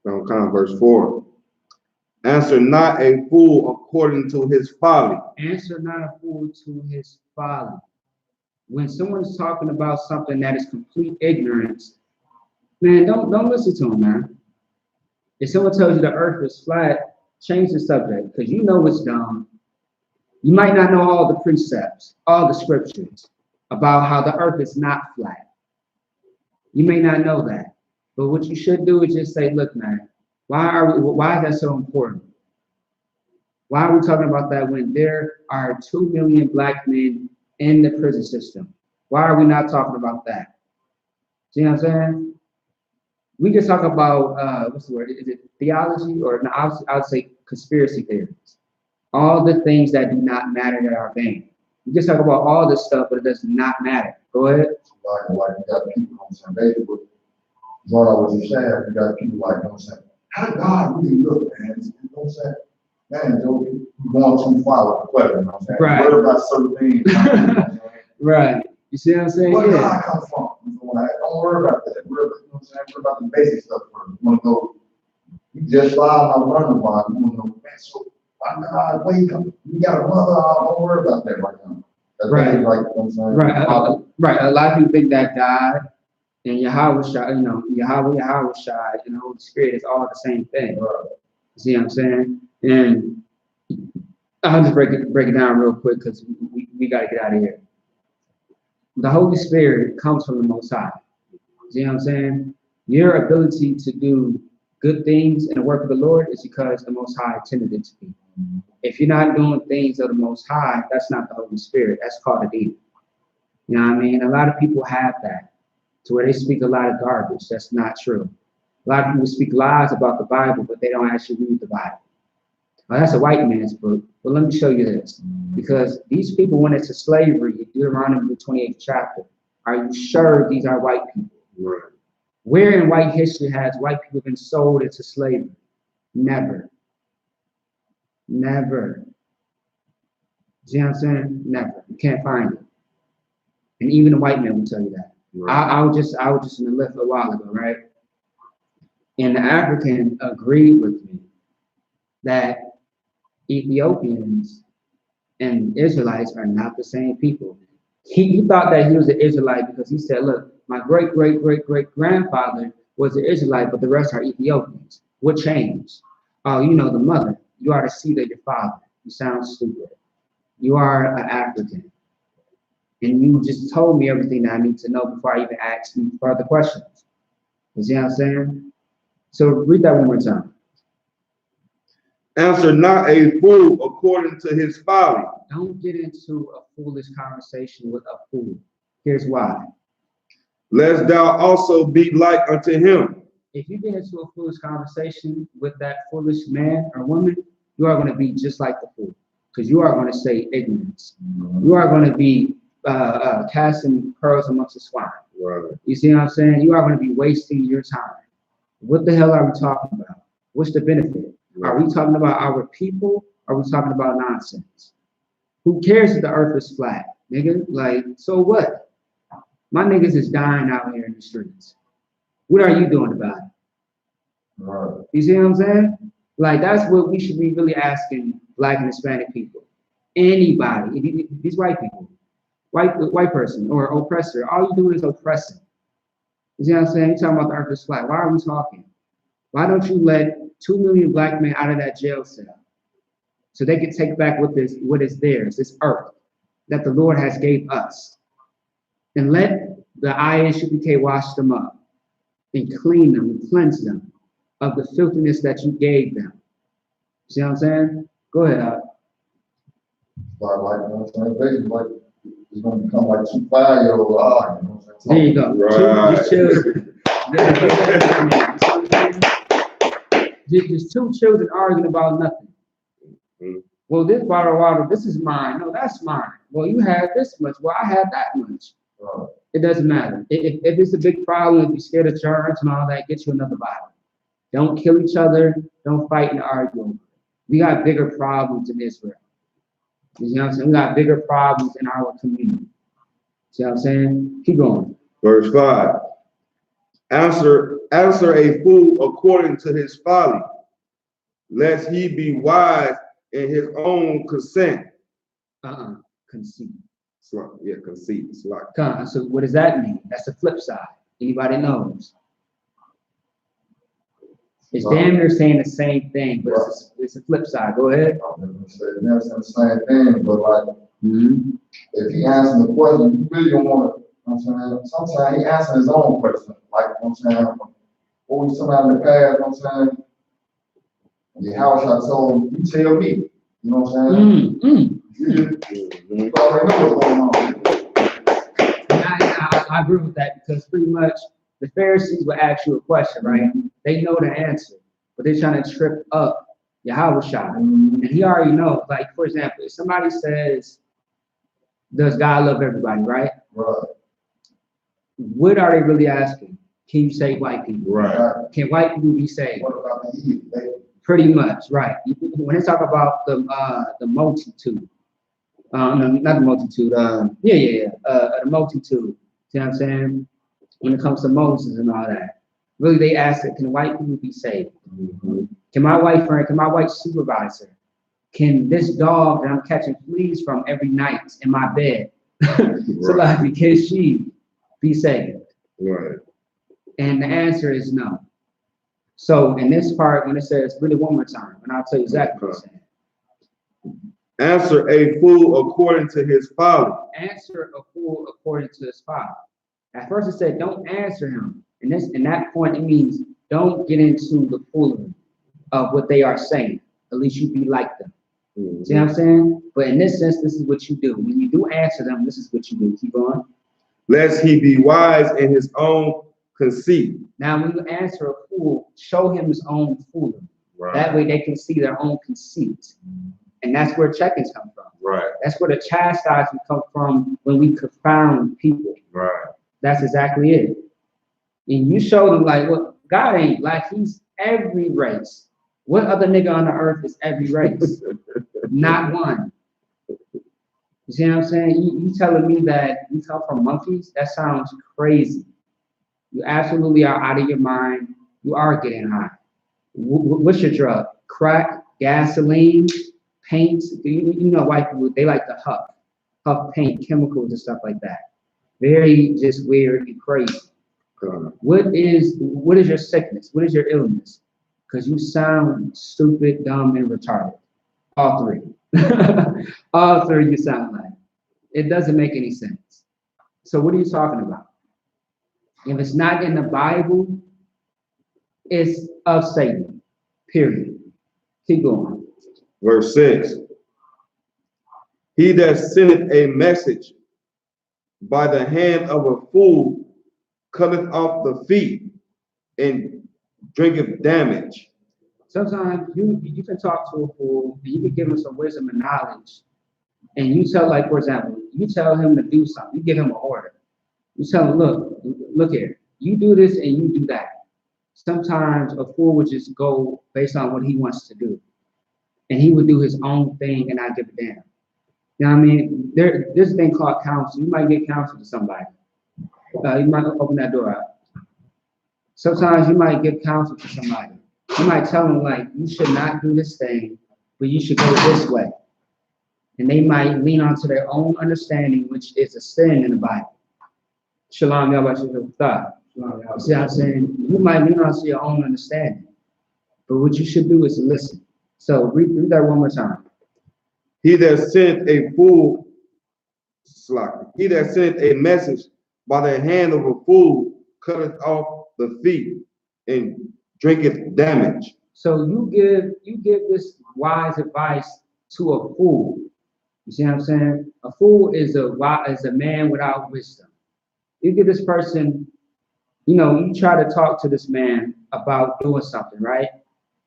Verse 4. Answer not a fool according to his folly. Answer not a fool to his folly. When someone's talking about something that is complete ignorance, man, don't listen to him, man. If someone tells you the earth is flat, change the subject, because you know it's dumb. You might not know all the precepts, all the scriptures about how the earth is not flat. You may not know that. But what you should do is just say, look, man, why is that so important? Why are we talking about that when there are 2 million black men in the prison system? Why are we not talking about that? See what I'm saying? We can talk about, what's the word? Is it theology? Or no, I would say conspiracy theories. All the things that do not matter that are vain. We can talk about all this stuff, but it does not matter. Go ahead. Like you got people, I'm saying, basically, going on what you're saying, you got people like, I'm saying, how did God really look, man? You know what I'm saying? Man, you're going too far with the question, you know what I'm saying? Right. Worry about certain things. You know what I'm saying? Right. You see what I'm saying? Where did Yeah. God come from? Don't worry about that. Worry about, you know what I'm saying? Worry about the basic stuff first. You want to go, you just fly out running while you want to know, man, so why God, where you come? You got a mother, don't worry about that right now. Right. Like, you know what I'm saying? Right. A lot of people think that God and Yahweh, Yahweh Shai, and the Holy Spirit is all the same thing. Right. See what I'm saying? And I'll just break it down real quick because we got to get out of here. The Holy Spirit comes from the Most High. See what I'm saying? Your ability to do good things in the work of the Lord is because the Most High intended it to be. If you're not doing things of the Most High, that's not the Holy Spirit. That's called a demon. You know what I mean? A lot of people have that to where they speak a lot of garbage. That's not true. A lot of people speak lies about the Bible, but they don't actually read the Bible. Well, that's a white man's book, but let me show you this. Because these people went into slavery, Deuteronomy the 28th chapter. Are you sure these are white people? Right. Where in white history has white people been sold into slavery? Never. Never. See what I'm saying? Never. You can't find it. And even a white man will tell you that. Right. I was just in the lift a while ago, right? And the African agreed with me that Ethiopians and Israelites are not the same people. He thought that he was an Israelite because he said, look, my great-great-great-great-grandfather was an Israelite, but the rest are Ethiopians. What changed? Oh, you know, the mother. You are the seed of your father. You sound stupid. You are an African. And you just told me everything that I need to know before I even asked you further questions. You see what I'm saying? So read that one more time. Answer not a fool according to his folly. Don't get into a foolish conversation with a fool. Here's why. Lest thou also be like unto him. If you get into a foolish conversation with that foolish man or woman, you are going to be just like the fool. Because you are going to say ignorance. You are going to be casting pearls amongst the swine. Right. You see what I'm saying? You are going to be wasting your time. What the hell are we talking about? What's the benefit? Right. Are we talking about our people? Or are we talking about nonsense? Who cares if the earth is flat, nigga? Like, so what? My niggas is dying out here in the streets. What are you doing about it? Right. You see what I'm saying? Like, that's what we should be really asking Black and Hispanic people. Anybody, these white people, white person or oppressor, all you do is oppressing. You see what I'm saying? You're talking about the earth is flat. Why are we talking? Why don't you let 2 million Black men out of that jail cell so they can take back what is theirs, this earth that the Lord has gave us, and let the I.S.U.P.K wash them up and clean them and cleanse them of the filthiness that you gave them. See what I'm saying? Go ahead, Like, you know what I'm saying? Basically, like, it's going to become like 2 5-year-old arguments. You know what I'm saying? There you go. Right. Just two children arguing about nothing. Mm-hmm. Well, this bottle of water, this is mine. No, that's mine. Well, you had this much. Well, I had that much. Right. It doesn't matter. If it's a big problem, if you're scared of germs and all that, get you another bottle. Don't kill each other. Don't fight and argue. We got bigger problems in Israel. You know what I'm saying? We got bigger problems in our community. See what I'm saying? Keep going. Verse 5. Answer a fool according to his folly, lest he be wise in his own consent. Conceit. Yeah, conceit. So what does that mean? That's the flip side. Anybody knows? It's damn near saying the same thing, but it's a flip side. Go ahead. I'm say never saying the same thing, but like, if he answers the question, you really don't want to. You know what I'm saying? Sometimes he answers his own question. Like, you know what I'm saying? What was somebody in the past, you know what I'm saying? The house I told him, you tell me. You know what I'm saying? You already know what's going on. I agree with that because pretty much the Pharisees will ask you a question, right? They know the answer, but they're trying to trip up Yahweh. And he already knows. Like, for example, if somebody says, does God love everybody, right? Right. What are they really asking? Can you save white people? Right. Can white people be saved? What about the Eve? Pretty much, right. When they talk about the multitude, no, not the multitude, the multitude, see what I'm saying? When it comes to Moses and all that, really they ask it, can white people be saved? Can my white friend, can my white supervisor, can this dog that I'm catching fleas from every night in my bed, so like, can she be saved? Right. And the answer is no. So in this part, when it says, read it one more time, and I'll tell you exactly what it's saying. Answer a fool according to his folly. Answer a fool according to his folly. At first it said, don't answer him. And in that point, it means don't get into the foolery of what they are saying. At least you be like them. Mm-hmm. See what I'm saying? But in this sense, this is what you do. When you do answer them, this is what you do. Keep going. Lest he be wise in his own conceit. Now, when you answer a fool, show him his own foolery. Right. That way they can see their own conceit. And that's where checkings come from. Right. That's where the chastisement comes from when we confound people. Right. That's exactly it. And you show them like, well, God ain't black, he's every race. What other nigga on the earth is every race? Not one. You see what I'm saying? You telling me that you come from monkeys? That sounds crazy. You absolutely are out of your mind. You are getting high. What's your drug? Crack, gasoline, paint. You know, white people, they like to huff paint, chemicals and stuff like that. Very just weird and crazy. What is your sickness? What is your illness? Because you sound stupid, dumb, and retarded. All three. All three you sound like. It doesn't make any sense. So what are you talking about? If it's not in the Bible, it's of Satan. Period. Keep going. Verse 6. He that sendeth a message by the hand of a fool cutteth off the feet and drinketh damage. Sometimes you can talk to a fool and you can give him some wisdom and knowledge. And you tell, like, for example, you tell him to do something, you give him an order. You tell him, look here, you do this and you do that. Sometimes a fool would just go based on what he wants to do. And he would do his own thing and not give a damn. You know what I mean? There's a thing called counsel. You might get counsel to somebody. You might open that door out. Sometimes you might give counsel to somebody. You might tell them, like, you should not do this thing, but you should go this way. And they might lean onto their own understanding, which is a sin in the Bible. Shalom, Yahweh. You see what I'm saying? You might lean onto your own understanding. But what you should do is listen. So read that one more time. He that sent a fool, he that sent a message by the hand of a fool cutteth off the feet and drinketh damage. So you give this wise advice to a fool. You see what I'm saying? A fool is a man without wisdom. You give this person, you try to talk to this man about doing something, right?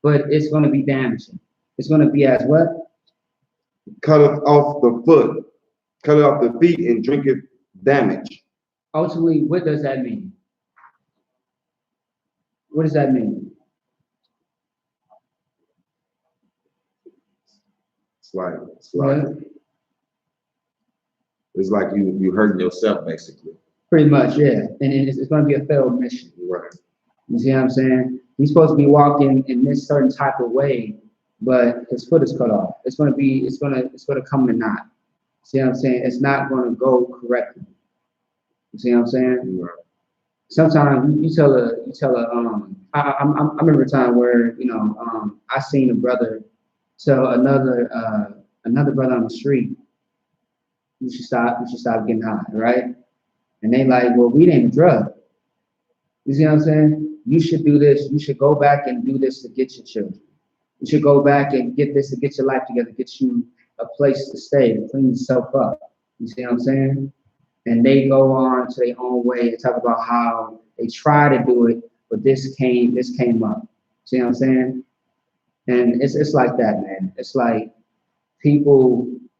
But it's going to be damaging. It's going to be as what? Cutteth off the foot, cutteth off the feet, and drinketh damage. Ultimately, what does that mean? What does that mean? It's like you hurting yourself, basically. Pretty much, yeah. And it's going to be a failed mission. Right. You see what I'm saying? He's supposed to be walking in this certain type of way, but his foot is cut off. It's going to come to naught. See what I'm saying? It's not going to go correctly. You see what I'm saying? Right. Sometimes you tell I remember a time where I seen a brother tell another brother on the street, you should stop getting high, right? And they like, well, weed ain't a drug. You see what I'm saying? You should do this. You should go back and do this to get your children. You should go back and get this to get your life together, get you a place to stay, to clean yourself up. You see what I'm saying? And they go on to their own way and talk about how they try to do it, but this came up. See what I'm saying? And it's like that, man. It's like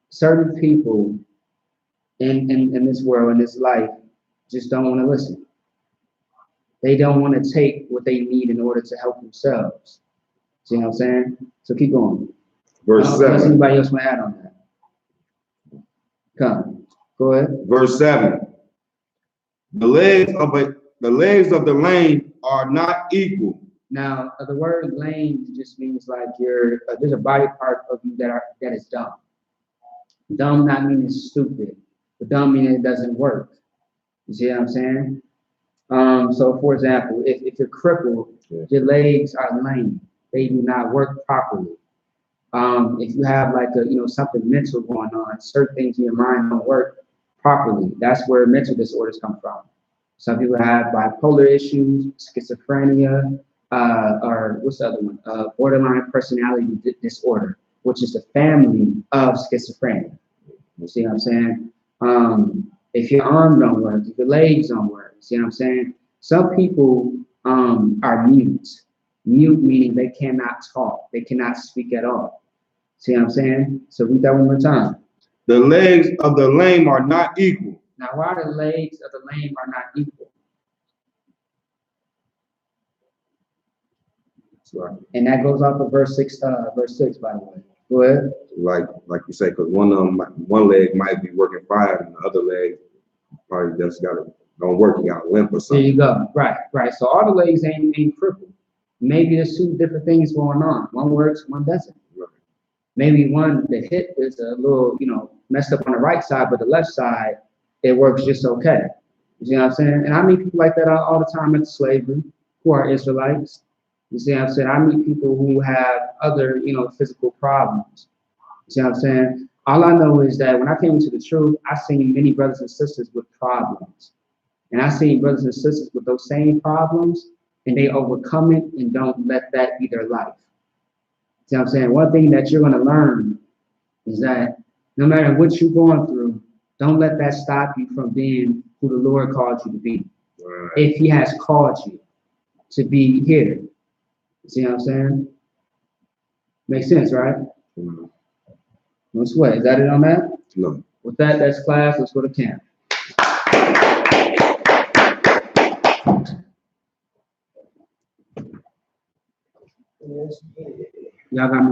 certain people in this world, in this life, just don't want to listen. They don't want to take what they need in order to help themselves. See what I'm saying? So keep going. Verse 7. Unless anybody else want to add on that. Come. Go ahead. Verse 7. The legs of the lame are not equal, Now, the word lame just means like there's a body part of you that is dumb. Dumb not meaning stupid, but dumb meaning it doesn't work. You see what I'm saying? So for example, if you're crippled, your legs are lame. They do not work properly. If you have like something mental going on, certain things in your mind don't work properly. That's where mental disorders come from. Some people have bipolar issues, schizophrenia, or what's the other one? Borderline personality disorder, which is the family of schizophrenia. You see what I'm saying? If your arm don't work, if your legs don't work, you see what I'm saying? Some people are mute. Mute meaning they cannot talk, they cannot speak at all. See what I'm saying? So read that one more time. The legs of the lame are not equal. Now, why the legs of the lame are not equal? Right. And that goes off of verse 6, by the way. Go ahead. Like you say, because one leg might be working fine, and the other leg probably just don't work. You got a limp or something. There you go. Right. So all the legs ain't crippled. Maybe there's two different things going on. One works, one doesn't. Right. Maybe the hip is a little, messed up on the right side, but the left side, it works just okay. You see what I'm saying? And I meet people like that all the time at slavery who are Israelites. You see what I'm saying? I meet people who have other, physical problems. You see what I'm saying? All I know is that when I came into the truth, I seen many brothers and sisters with problems. And I seen brothers and sisters with those same problems, and they overcome it and don't let that be their life. See what I'm saying? One thing that you're going to learn is that no matter what you're going through, don't let that stop you from being who the Lord called you to be. Right. If He has called you to be here. See what I'm saying? Makes sense, right? Mm-hmm. No sweat. Is that it on that? No. With that, that's class. Let's go to camp. Y'all got me ready.